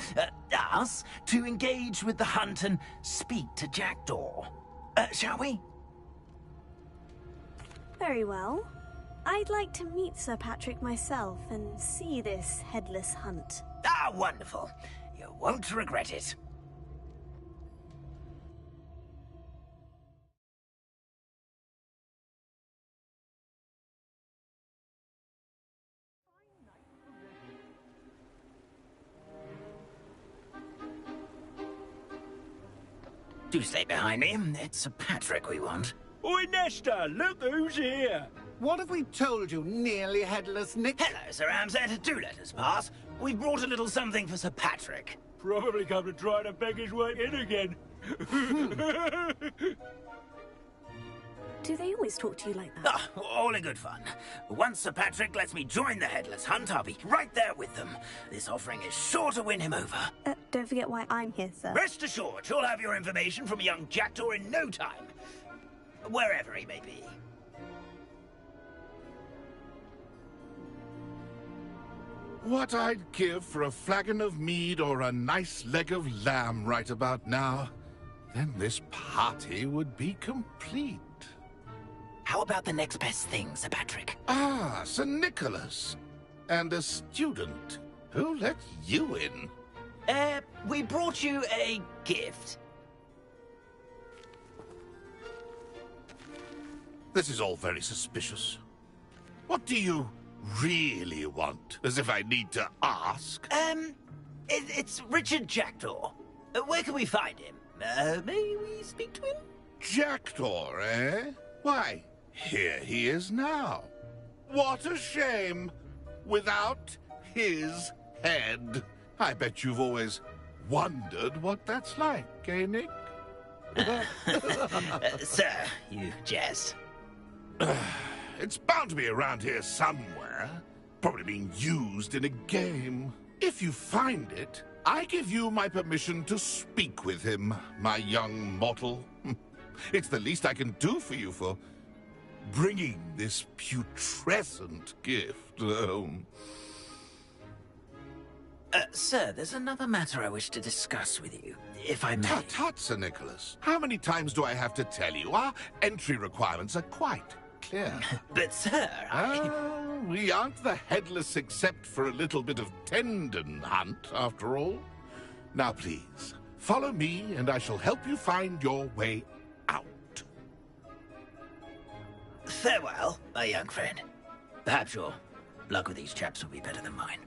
us, to engage with the hunt and speak to Jackdaw. Shall we? Very well. I'd like to meet Sir Patrick myself and see this headless hunt. Ah, wonderful. You won't regret it. Do stay behind me. It's Sir Patrick we want. Oi, Nesta, look who's here. What have we told you, nearly headless Nick? Hello, Sir Ramsed. Do let us pass. We brought a little something for Sir Patrick. Probably come to try to beg his way in again. Do they always talk to you like that? Ah, all in good fun. Once Sir Patrick lets me join the Headless Hunt, I'll be right there with them. This offering is sure to win him over. Don't forget why I'm here, sir. Rest assured, you'll have your information from young Jackdaw in no time. Wherever he may be. What I'd give for a flagon of mead or a nice leg of lamb right about now. Then this party would be complete. How about the next best thing, Sir Patrick? Ah, Sir Nicholas. And a student. Who let you in? We brought you a gift. This is all very suspicious. What do you really want? As if I need to ask. It's Richard Jackdaw. Where can we find him? May we speak to him? Jackdaw, eh? Why, here he is now. What a shame. Without his head. I bet you've always wondered what that's like, eh, Nick? Sir, you jest. It's bound to be around here somewhere. Probably being used in a game. If you find it, I give you my permission to speak with him, my young mortal. It's the least I can do for you for bringing this putrescent gift home. Sir, there's another matter I wish to discuss with you, if I may. Tut, tut, Sir Nicholas. How many times do I have to tell you? Our entry requirements are quite clear. But, sir, we aren't the headless except for a little bit of tendon hunt, after all. Now, please, follow me, and I shall help you find your way out. Farewell, my young friend. Perhaps your luck with these chaps will be better than mine.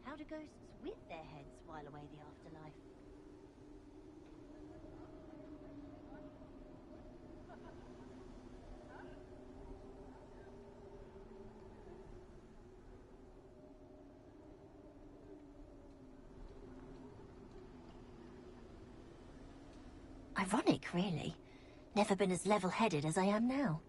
How do ghosts with their heads while away the afterlife? Ironic, really. Never been as level-headed as I am now.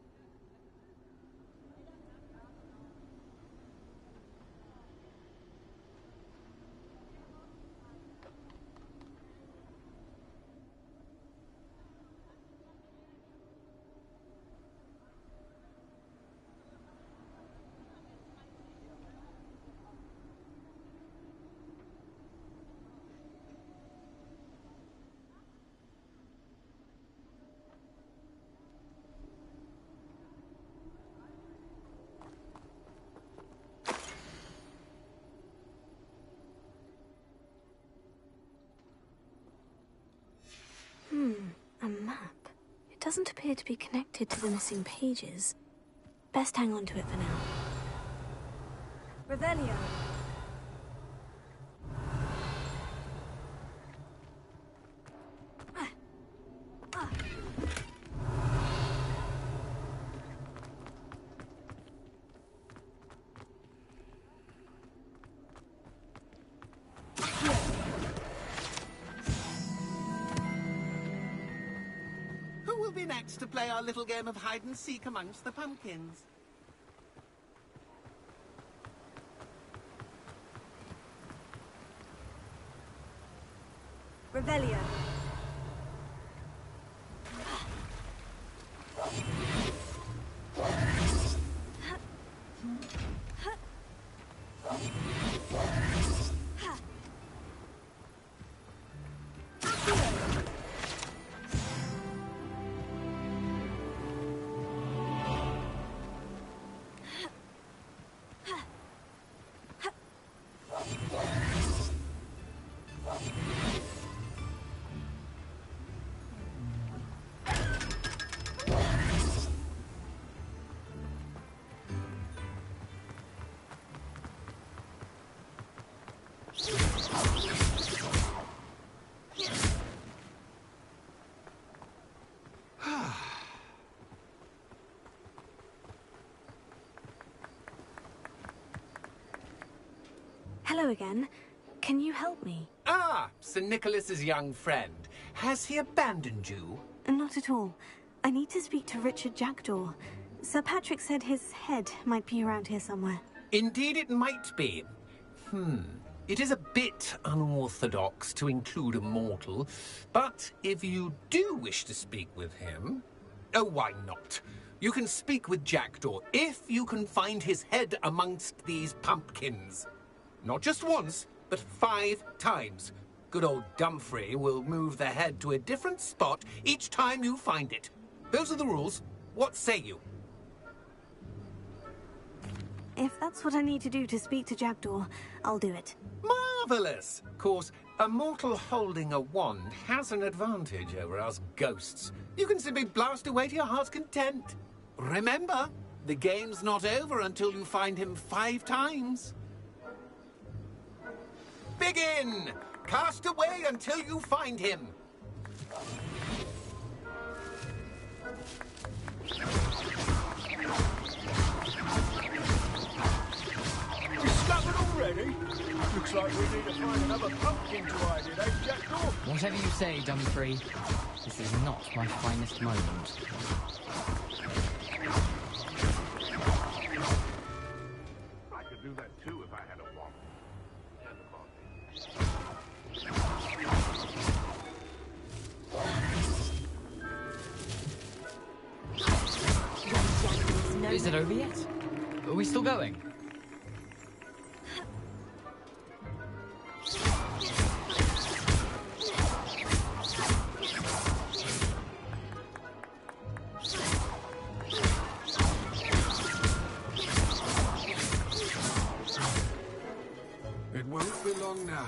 doesn't appear to be connected to the missing pages. Best hang on to it for now. Revelio. Who will be next to play our little game of hide-and-seek amongst the pumpkins? Revelio. Hello again. Can you help me? Ah, Sir Nicholas's young friend. Has he abandoned you? Not at all. I need to speak to Richard Jackdaw. Sir Patrick said his head might be around here somewhere. Indeed it might be. It is a bit unorthodox to include a mortal, but if you do wish to speak with him... Oh, why not? You can speak with Jackdaw if you can find his head amongst these pumpkins. Not just once, but 5 times. Good old Dumfrey will move the head to a different spot each time you find it. Those are the rules. What say you? If that's what I need to do to speak to Jackdaw, I'll do it. Marvellous! Of course, a mortal holding a wand has an advantage over us ghosts. You can simply blast away to your heart's content. Remember, the game's not over until you find him 5 times. Begin! Cast away until you find him. Discovered already? Looks like we need to find another pumpkin to hide in, eh, Jackdaw? Whatever you say, Dumfrey. This is not my finest moment. I could do that too if I had a wand. Is it over yet? Are we still going? It won't be long now.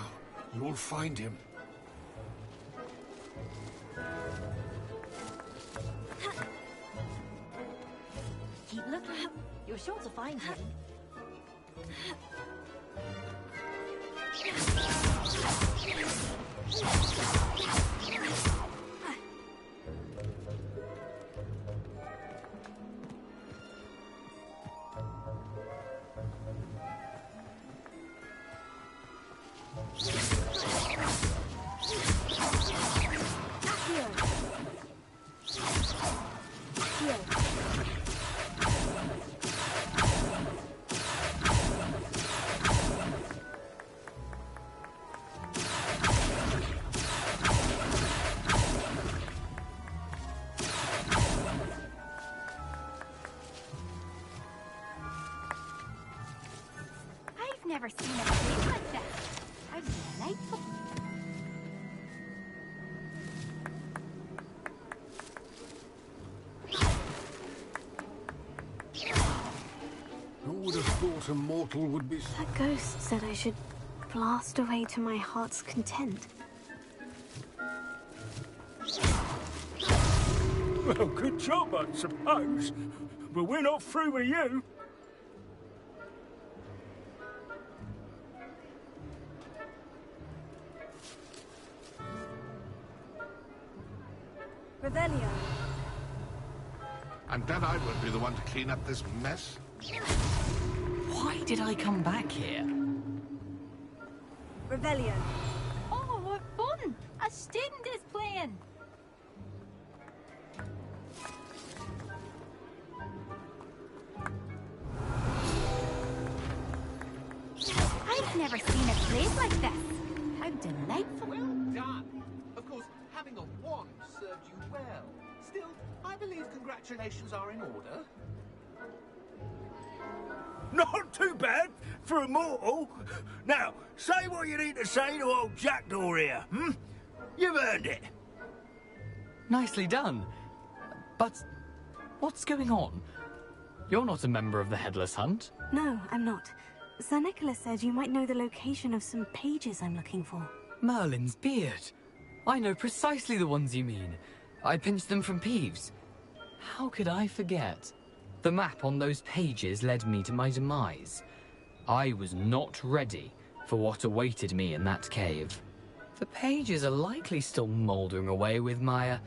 You'll find him. Keep looking. You're sure to find him. Never seen a place like that. How delightful. Who would have thought a mortal would be... That ghost said I should blast away to my heart's content. Well, good job, I suppose. But we're not through with you. Revelio. I'm glad I won't be the one to clean up this mess. Why did I come back here? Revelio. Oh, what fun! A student is playing. I've never seen a place like this. How delightful. Well done. Of course, having a wand served you well. Still, I believe congratulations are in order. Not too bad for a mortal. Now, say what you need to say to old Jackdaw here, hmm? You've earned it. Nicely done. But what's going on? You're not a member of the Headless Hunt. No, I'm not. Sir Nicholas said you might know the location of some pages I'm looking for. Merlin's beard. I know precisely the ones you mean. I pinched them from Peeves. How could I forget? The map on those pages led me to my demise. I was not ready for what awaited me in that cave. The pages are likely still mouldering away with my,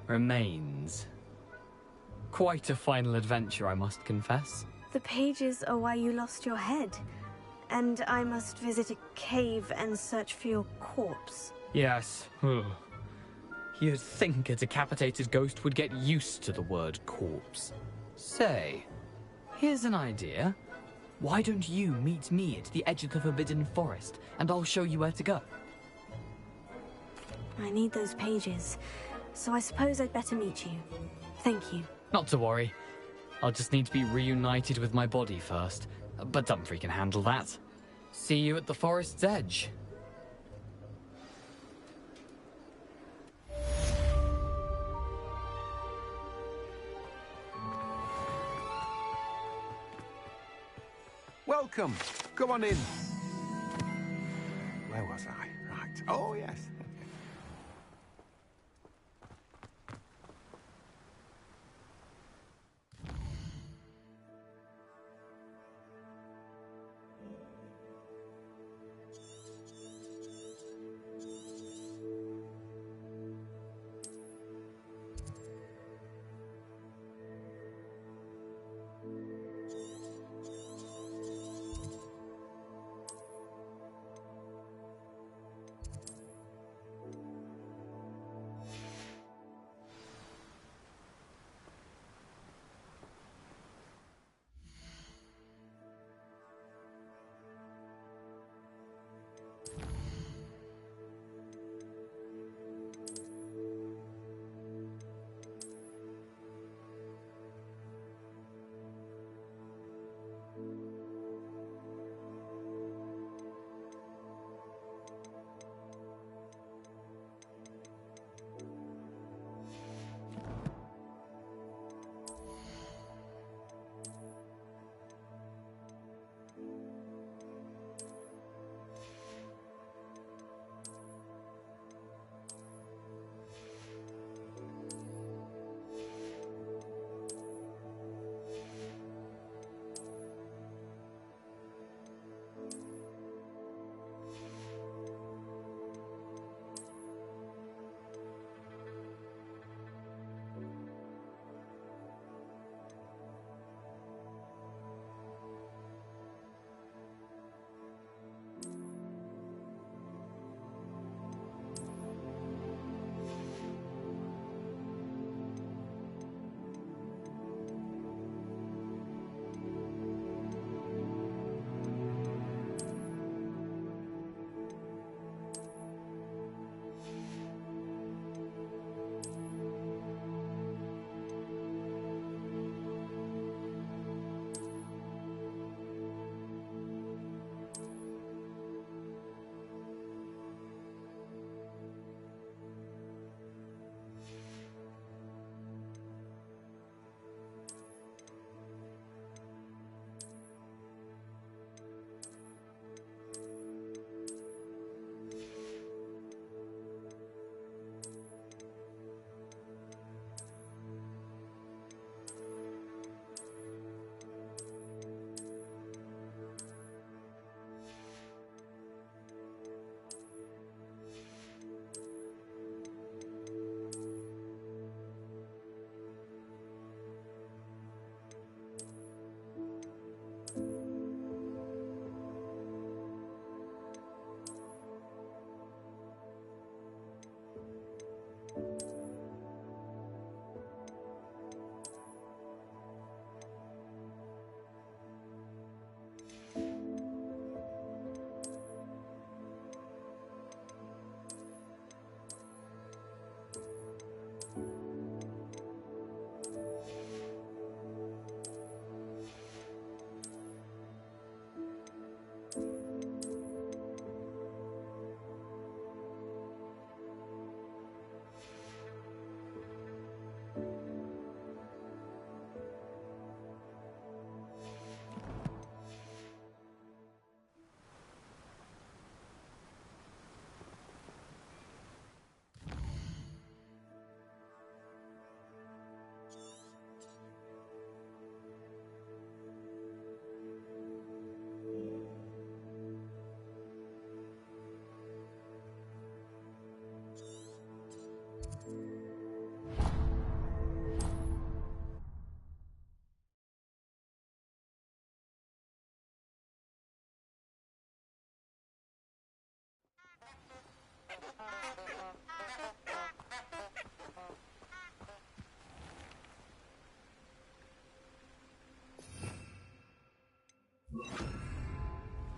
remains. Quite a final adventure, I must confess. The pages are why you lost your head. And I must visit a cave and search for your corpse. Yes. You'd think a decapitated ghost would get used to the word corpse. Say, here's an idea. Why don't you meet me at the edge of the Forbidden Forest, and I'll show you where to go? I need those pages, so I suppose I'd better meet you. Thank you. Not to worry. I'll just need to be reunited with my body first. But Dumfries can handle that. See you at the forest's edge. Welcome. Come on in. Where was I? Right. Oh, yes.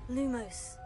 Lumos.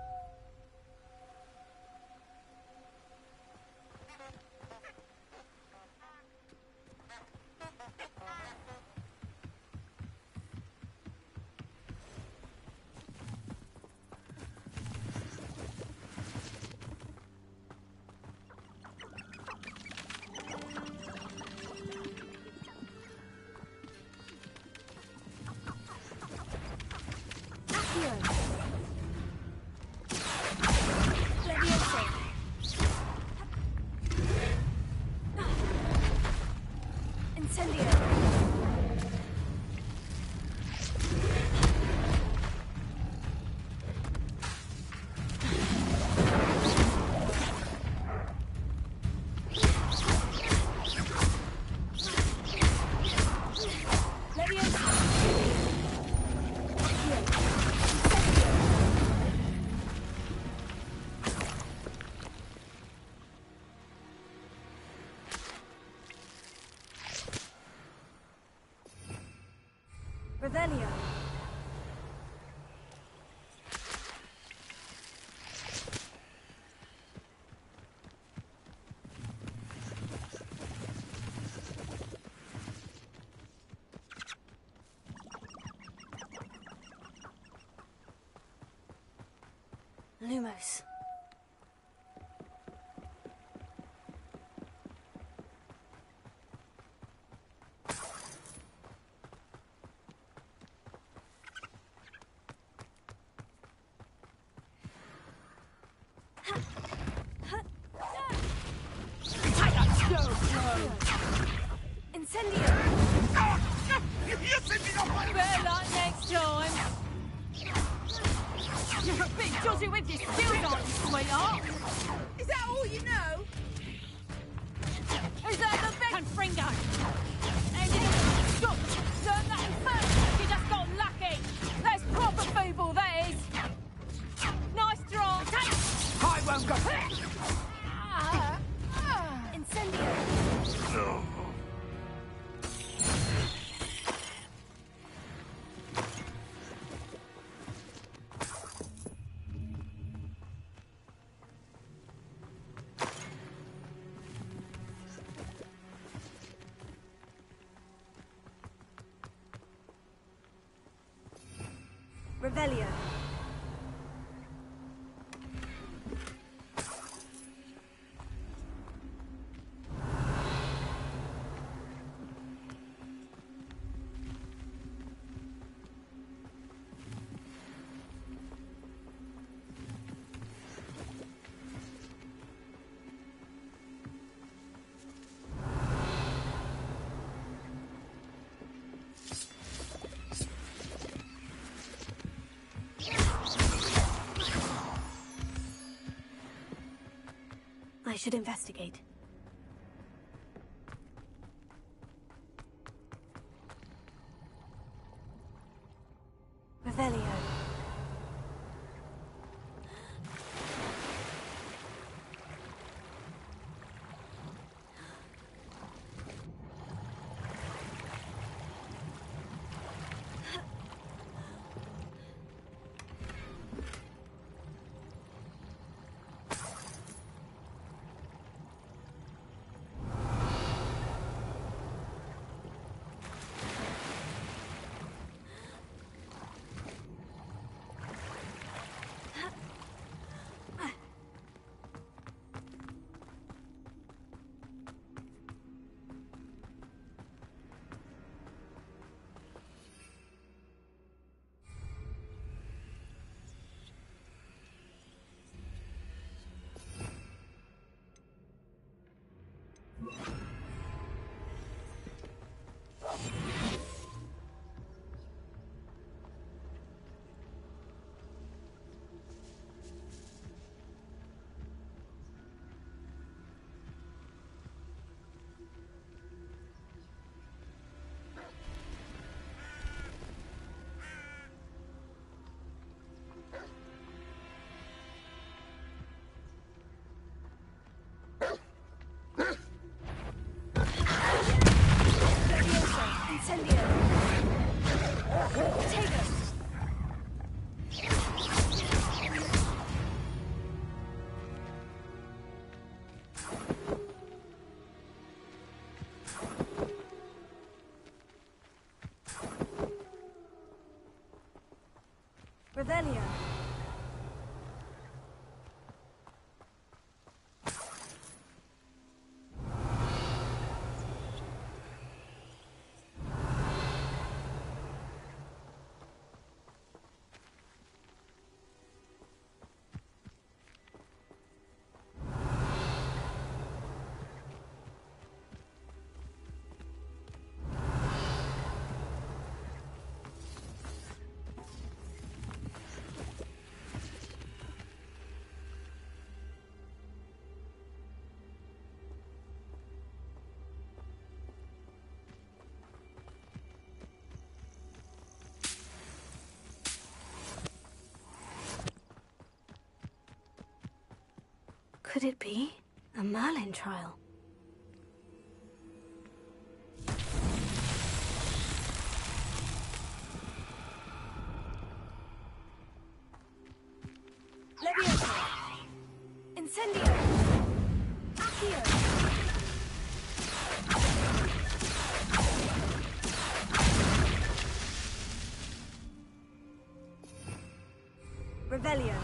Revelio. Lumos. Incendio! You're thinking of my... Better luck next time. You're a bit dodgy with your skills, aren't you, sweetheart? Is that all you know? Is that the best? Confringo! And you stop! Learn that in first! You just got lucky! That's proper feeble, that is! Nice draw! I won't go... Incendio! No. Revelio. I should investigate. Revelio. Revelio. Could it be a Merlin trial? Levioso. Incendio. Accio. Revelio.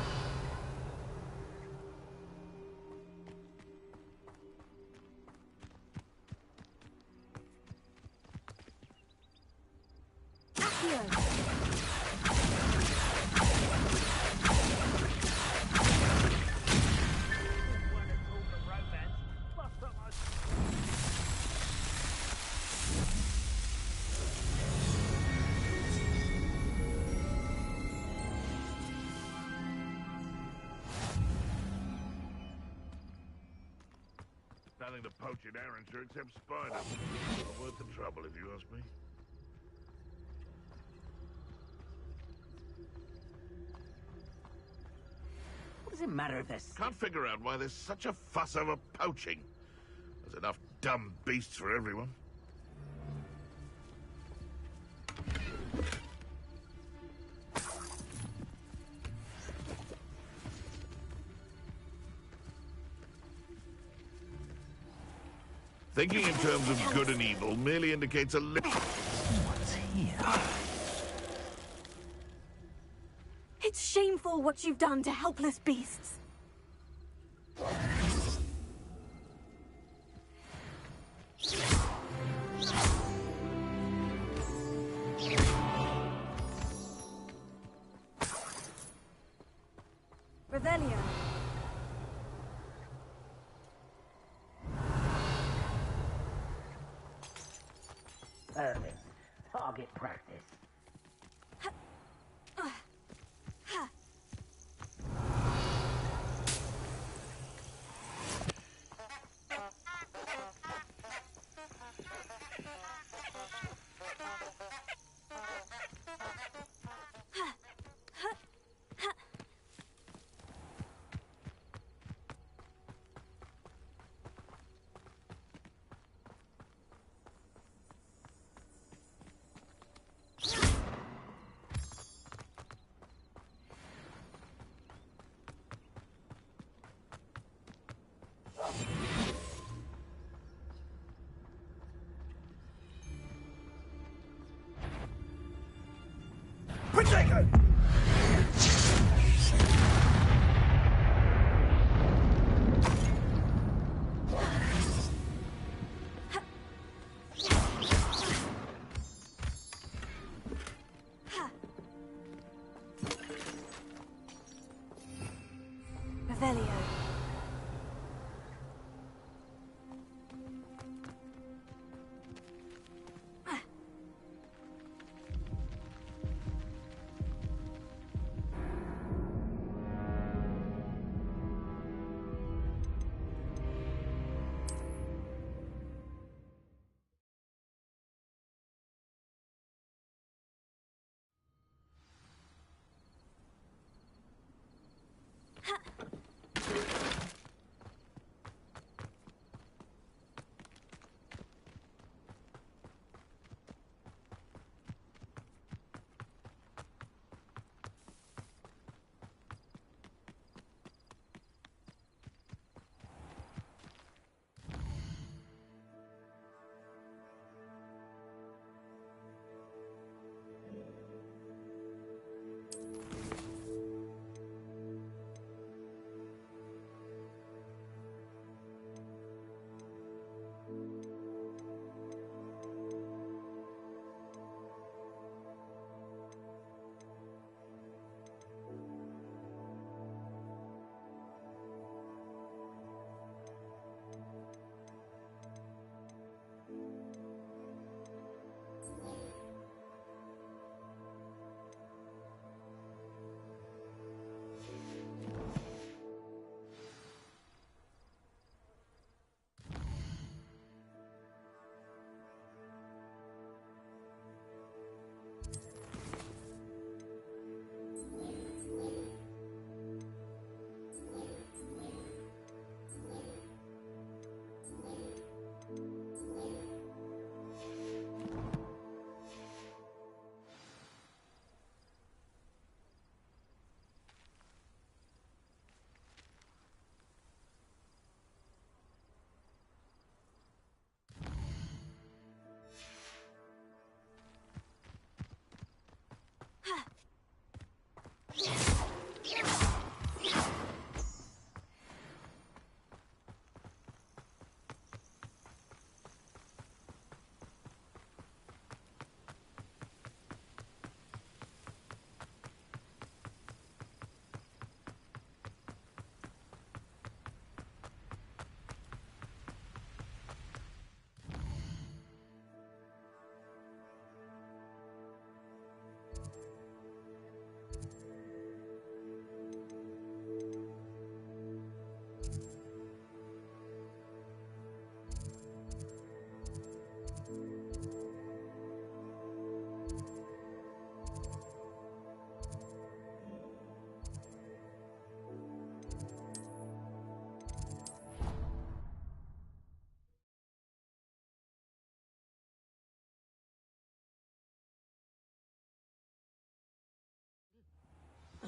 Nothing to poach in Arranger except spiders. Not worth the trouble, if you ask me. What does it matter if there's... Can't figure out why there's such a fuss over poaching. There's enough dumb beasts for everyone. Thinking in terms of good and evil merely indicates a little... What's here? It's shameful what you've done to helpless beasts. Revelio. Perfect. Target practice. Protego! Revelio.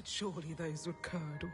surely those would curdle.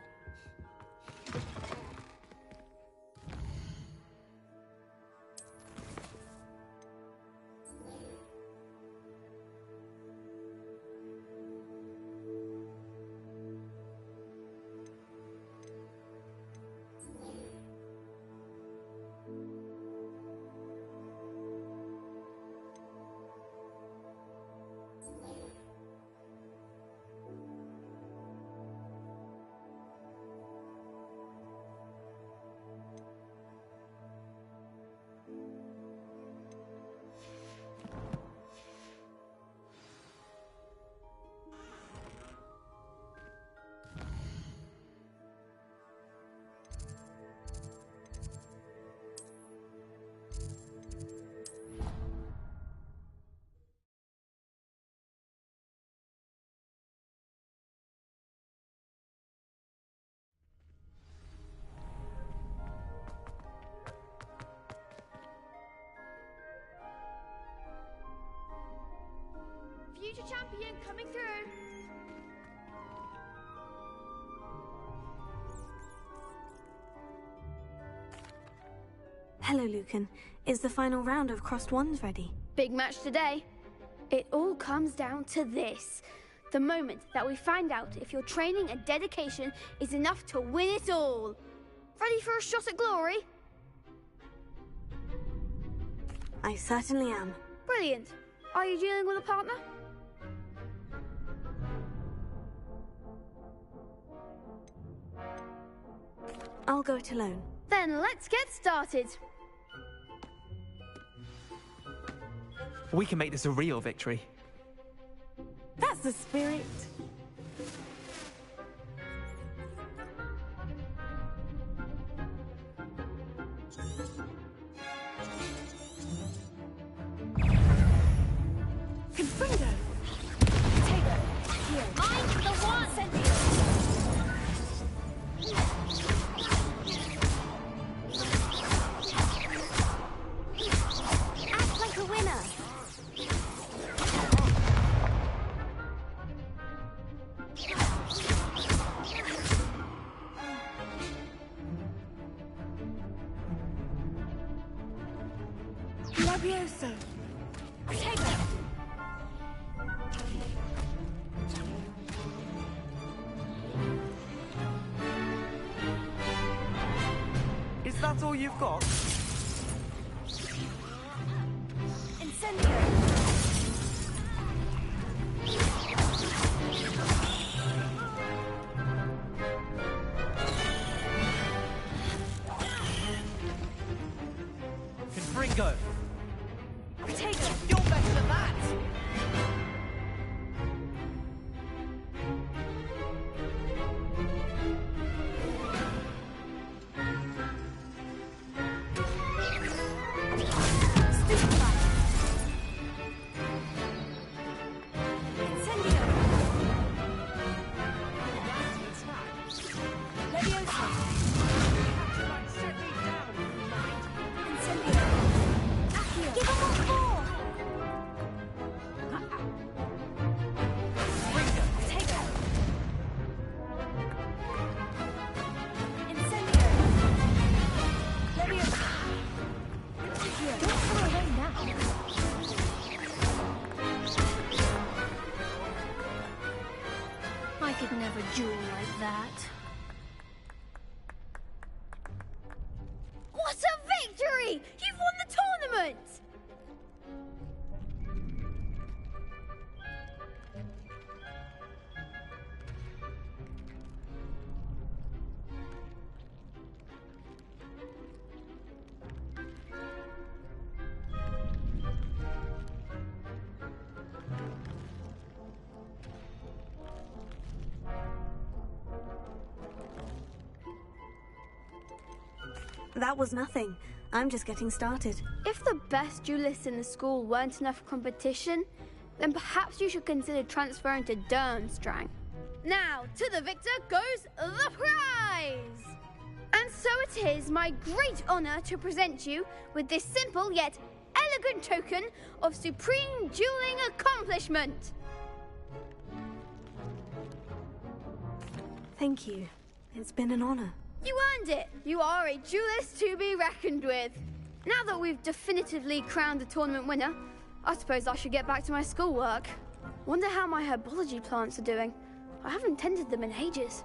Future champion coming through. Hello, Lucan. Is the final round of Crossed Wands ready? Big match today. It all comes down to this. The moment that we find out if your training and dedication is enough to win it all. Ready for a shot at glory? I certainly am. Brilliant. Are you dealing with a partner? I'll go it alone. Then let's get started. We can make this a real victory. That's the spirit. Confringo! Take it! Here! Mind the one! Act like a winner. Labioso! Take it! Is that all you've got? Incendio! Confringo! Take it! You're better than that! I could never duel like that. What a victory! You've won the tournament! That was nothing. I'm just getting started. If the best duelists in the school weren't enough competition, then perhaps you should consider transferring to Durmstrang. Now, to the victor goes the prize! And so it is my great honor to present you with this simple yet elegant token of supreme dueling accomplishment. Thank you. It's been an honor. You earned it! You are a duelist to be reckoned with. Now that we've definitively crowned the tournament winner, I suppose I should get back to my schoolwork. Wonder how my herbology plants are doing. I haven't tended them in ages.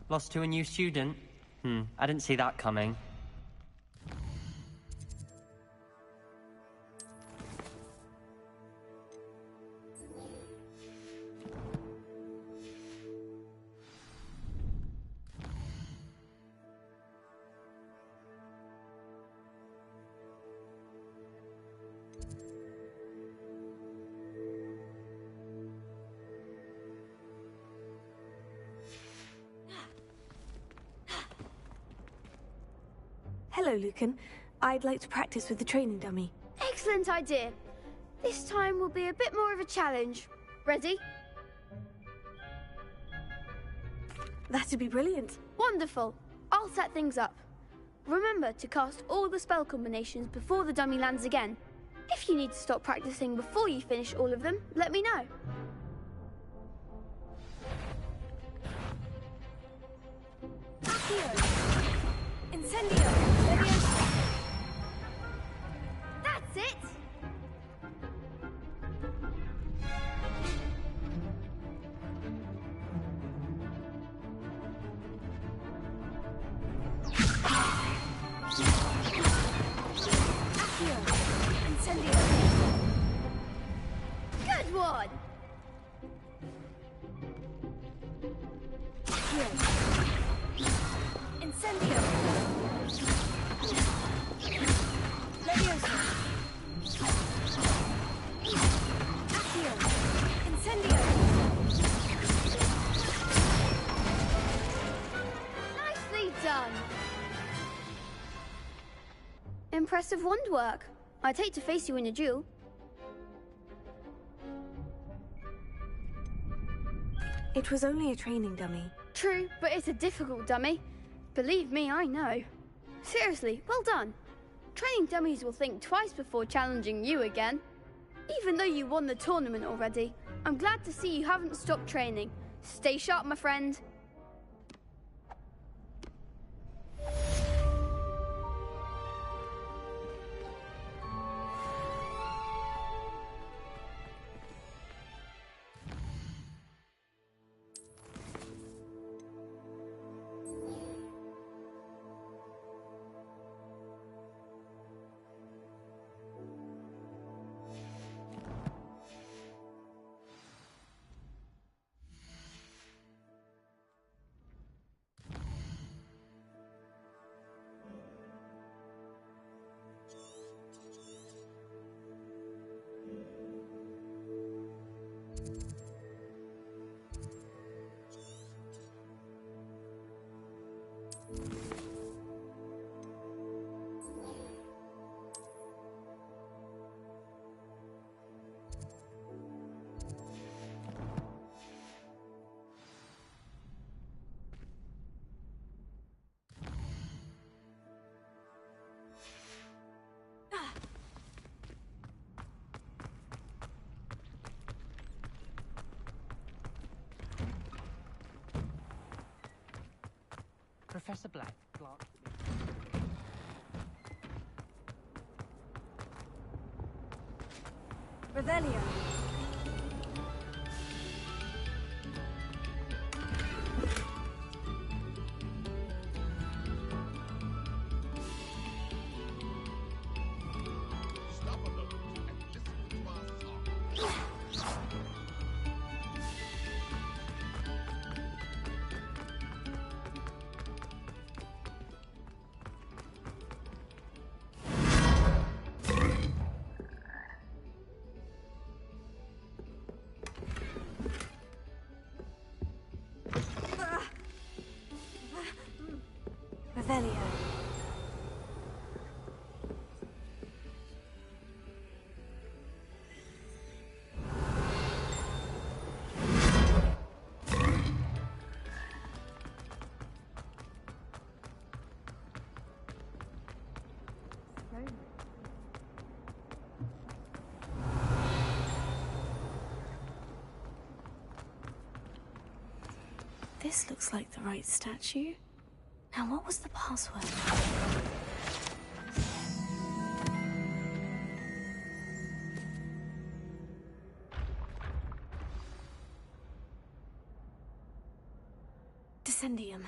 Lost to a new student? I didn't see that coming. Hello, Lucan. I'd like to practice with the training dummy. Excellent idea. This time will be a bit more of a challenge. Ready? That'd be brilliant. Wonderful. I'll set things up. Remember to cast all the spell combinations before the dummy lands again. If you need to stop practicing before you finish all of them, let me know. Accio! Incendio! That's it! Accio! Incendio! Good one! Accio! Incendio! Leviosa! Accio! Incendio! Nicely done! Impressive wand work. I'd hate to face you in a duel. It was only a training dummy. True, but it's a difficult dummy. Believe me, I know. Seriously, well done. Training dummies will think twice before challenging you again. Even though you won the tournament already, I'm glad to see you haven't stopped training. Stay sharp, my friend. Professor Black glanced at me. Revelio! This looks like the right statue. Now, what was the password? Descendium.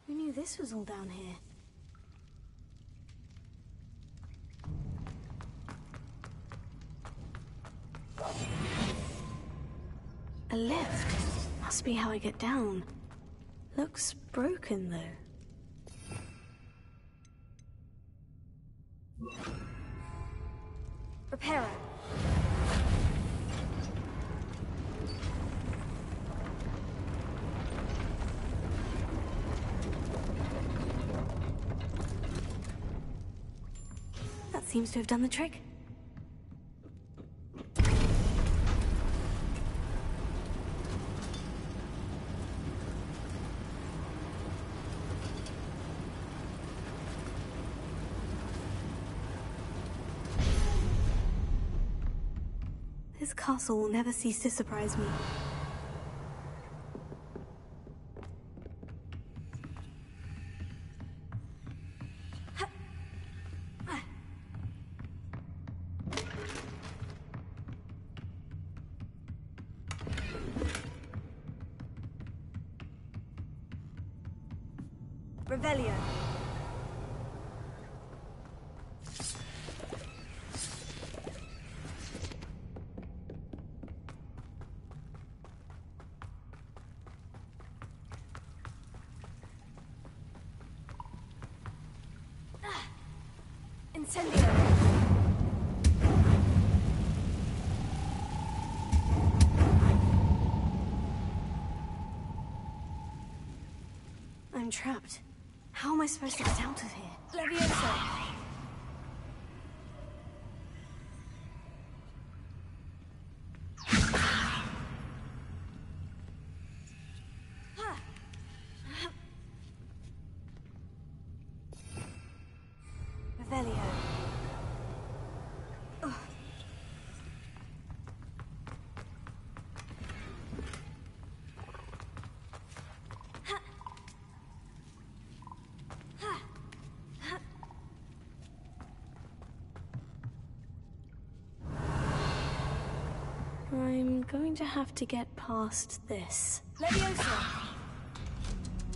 Who knew this was all down here? A lift. Must be how I get down. Looks broken, though. Reparo. That seems to have done the trick. This castle will never cease to surprise me. Revelio. Incendio. I'm trapped. How am I supposed to get out of here? Levioso. Revelio. I'm going to have to get past this. Levioso.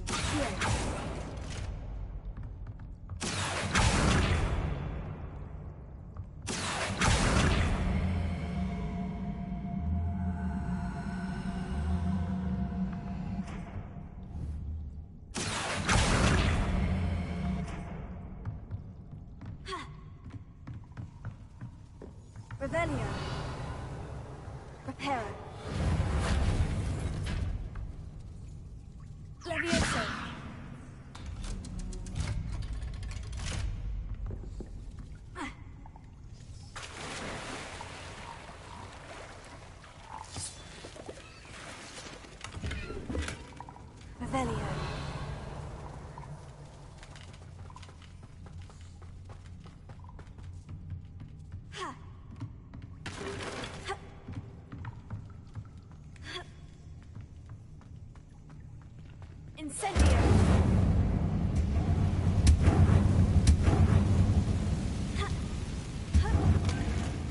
Here. Revelio. Reparo. Levioso. Revelio. Incendio.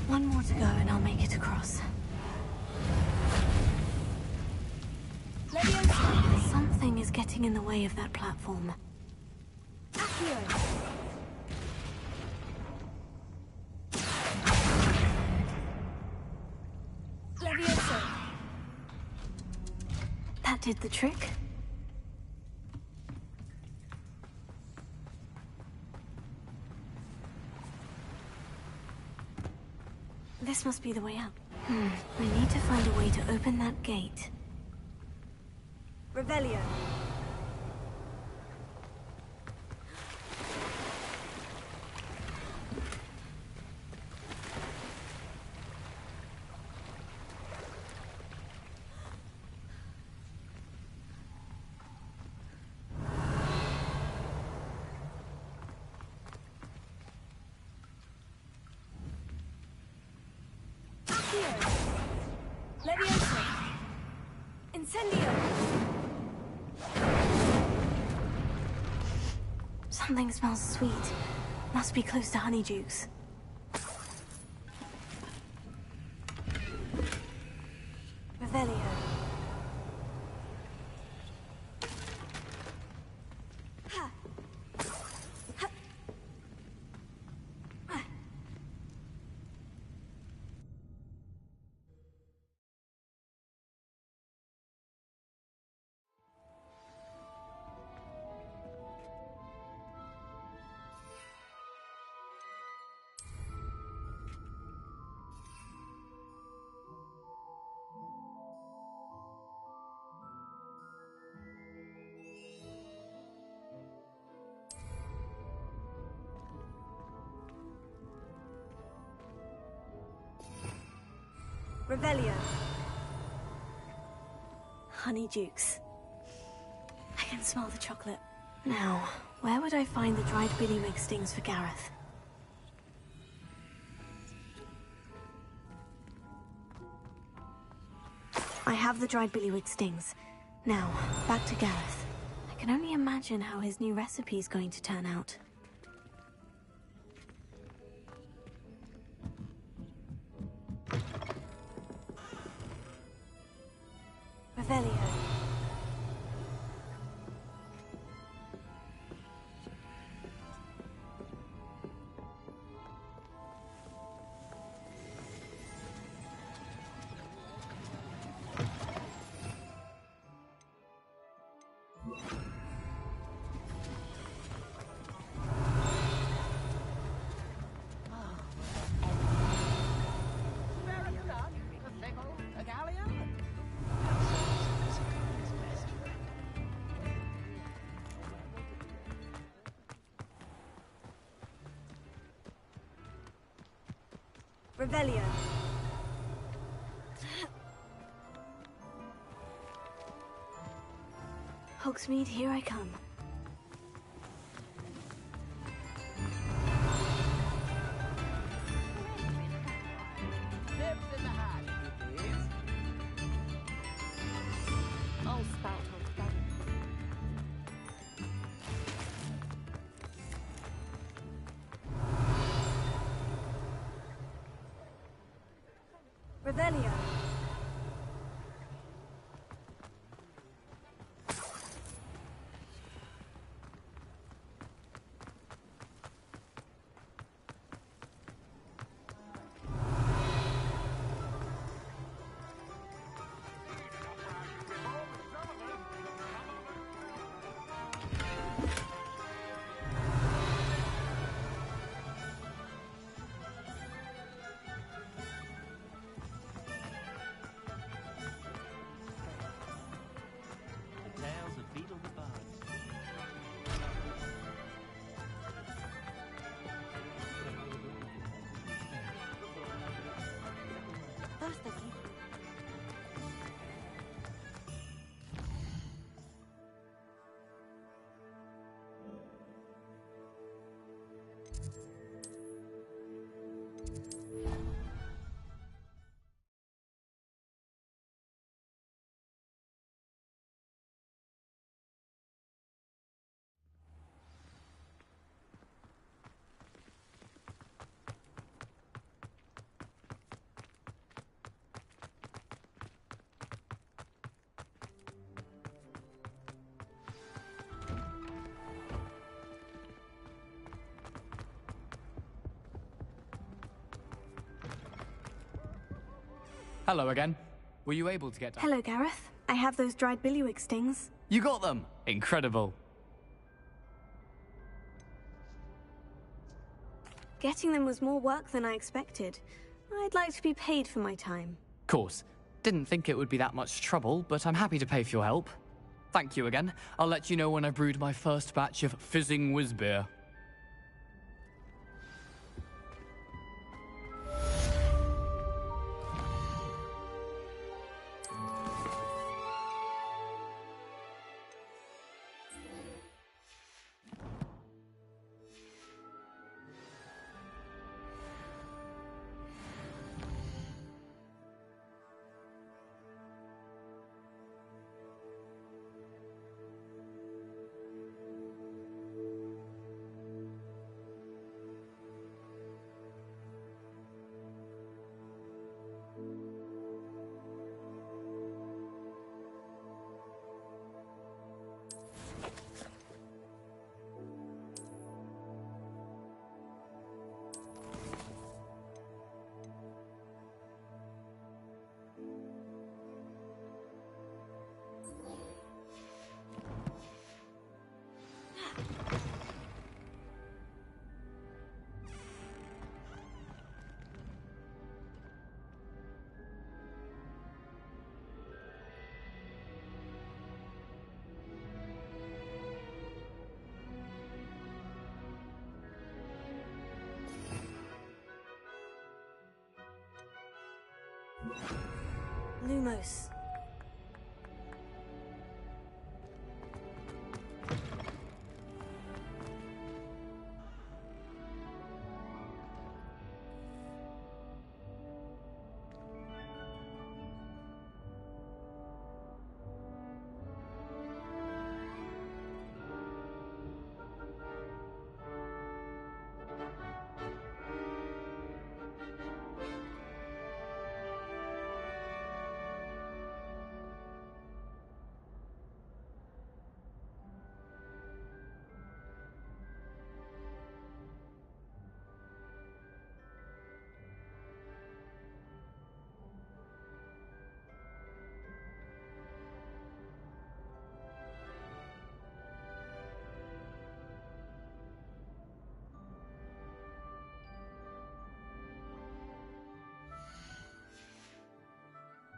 One more to go and I'll make it across. Levioso. Something is getting in the way of that platform. Accio. Levioso. That did the trick. This must be the way out. I need to find a way to open that gate. Revelio. Leviosa! Incendio! Something smells sweet. Must be close to Honeydukes. Revelio. Revelio. Honeydukes. I can smell the chocolate. Now, where would I find the dried billywig stings for Gareth? I have the dried billywig stings. Now, back to Gareth. I can only imagine how his new recipe is going to turn out. Revelio. Revelio. Hogsmeade, here I come. Nips in the hat, if you please. I'll spout on that. Revelio. The tales of Beetle the Bard. Basta aquí. Hello again. Were you able to get down? Hello, Gareth. I have those dried billywig stings. You got them! Incredible. Getting them was more work than I expected. I'd like to be paid for my time. Course. Didn't think it would be that much trouble, but I'm happy to pay for your help. Thank you again. I'll let you know when I brewed my first batch of fizzing whizbeer. Lumos.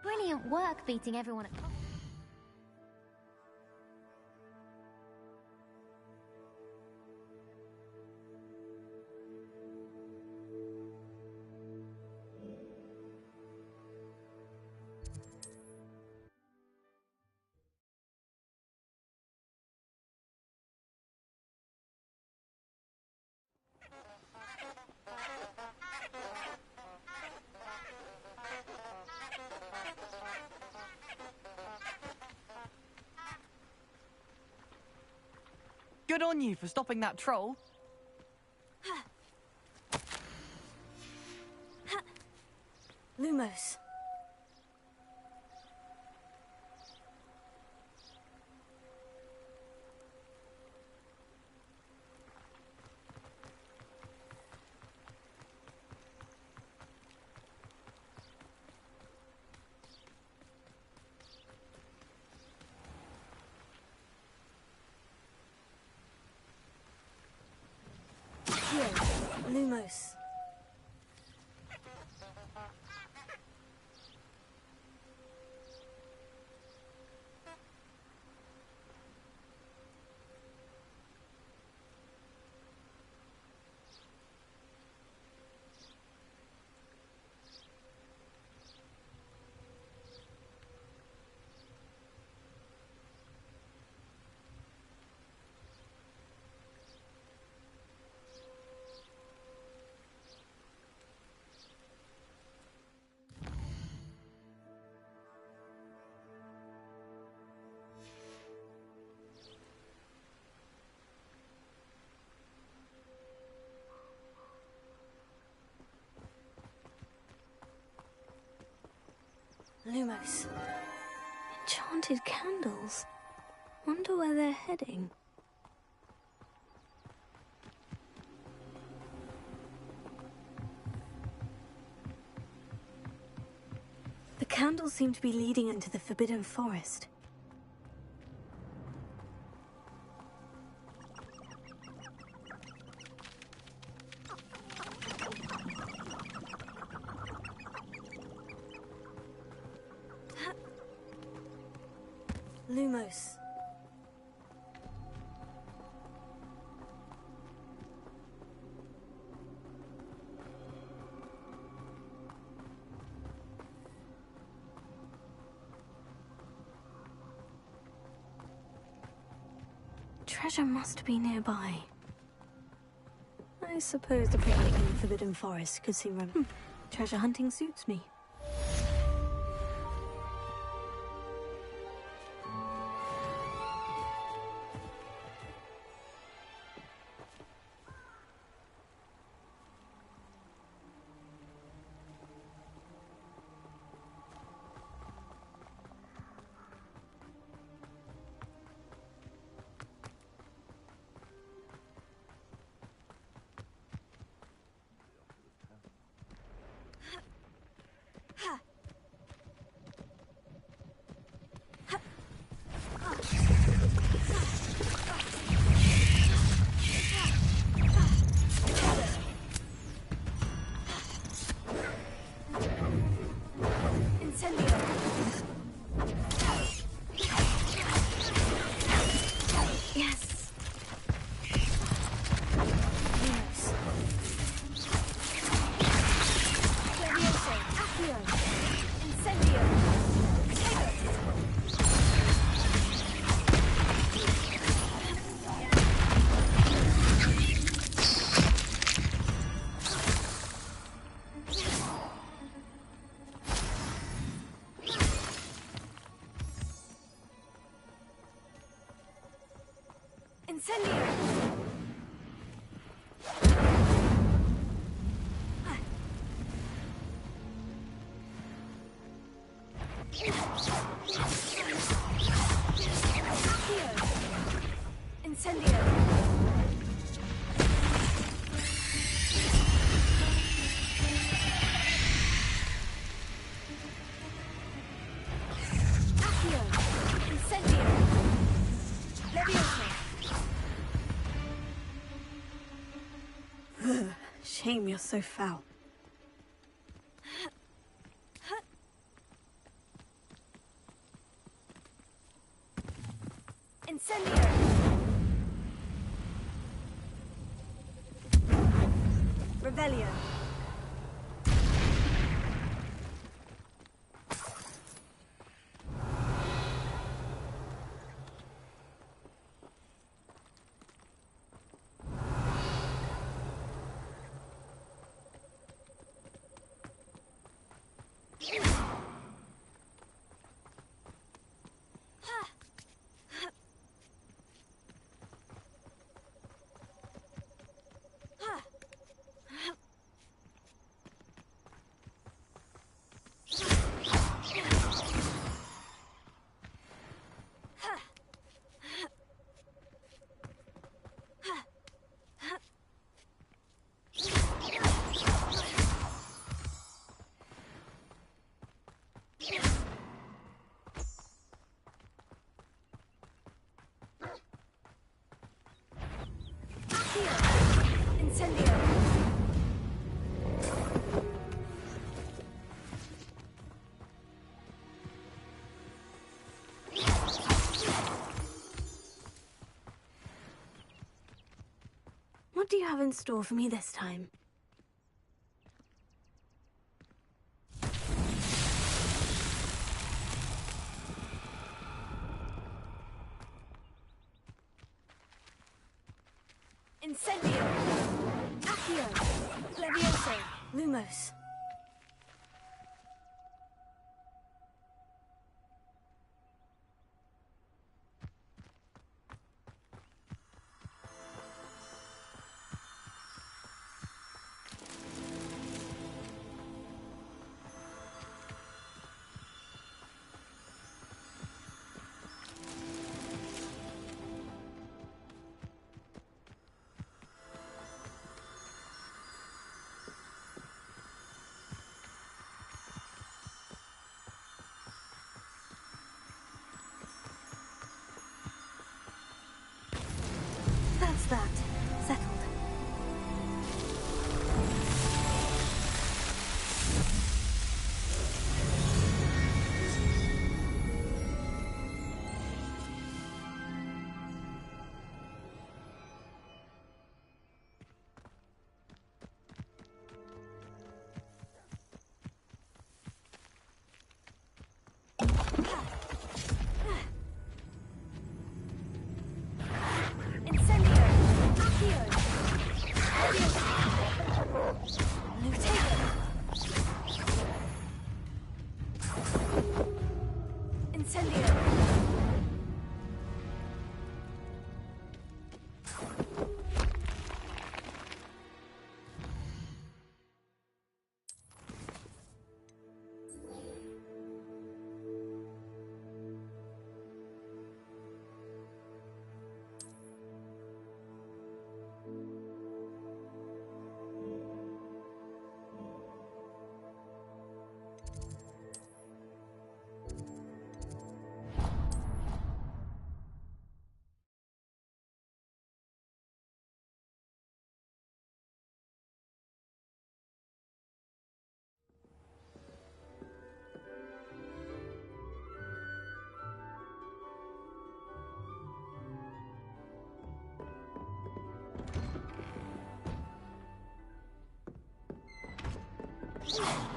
Brilliant work beating everyone at... Good on you for stopping that troll. Lumos. Here, Lumos. Lumos. Enchanted candles. Wonder where they're heading. The candles seem to be leading into the Forbidden Forest. Lumos. Treasure must be nearby. I suppose the picnic in the Forbidden Forest could seem treasure hunting suits me. Incendio! Incendio! Accio! Incendio! Leviosa! Shame you're so foul. Incendio! Revelio! Incendio! What do you have in store for me this time? Incendio! Accio! Levioso! Lumos! That's that. Settled. Yeah.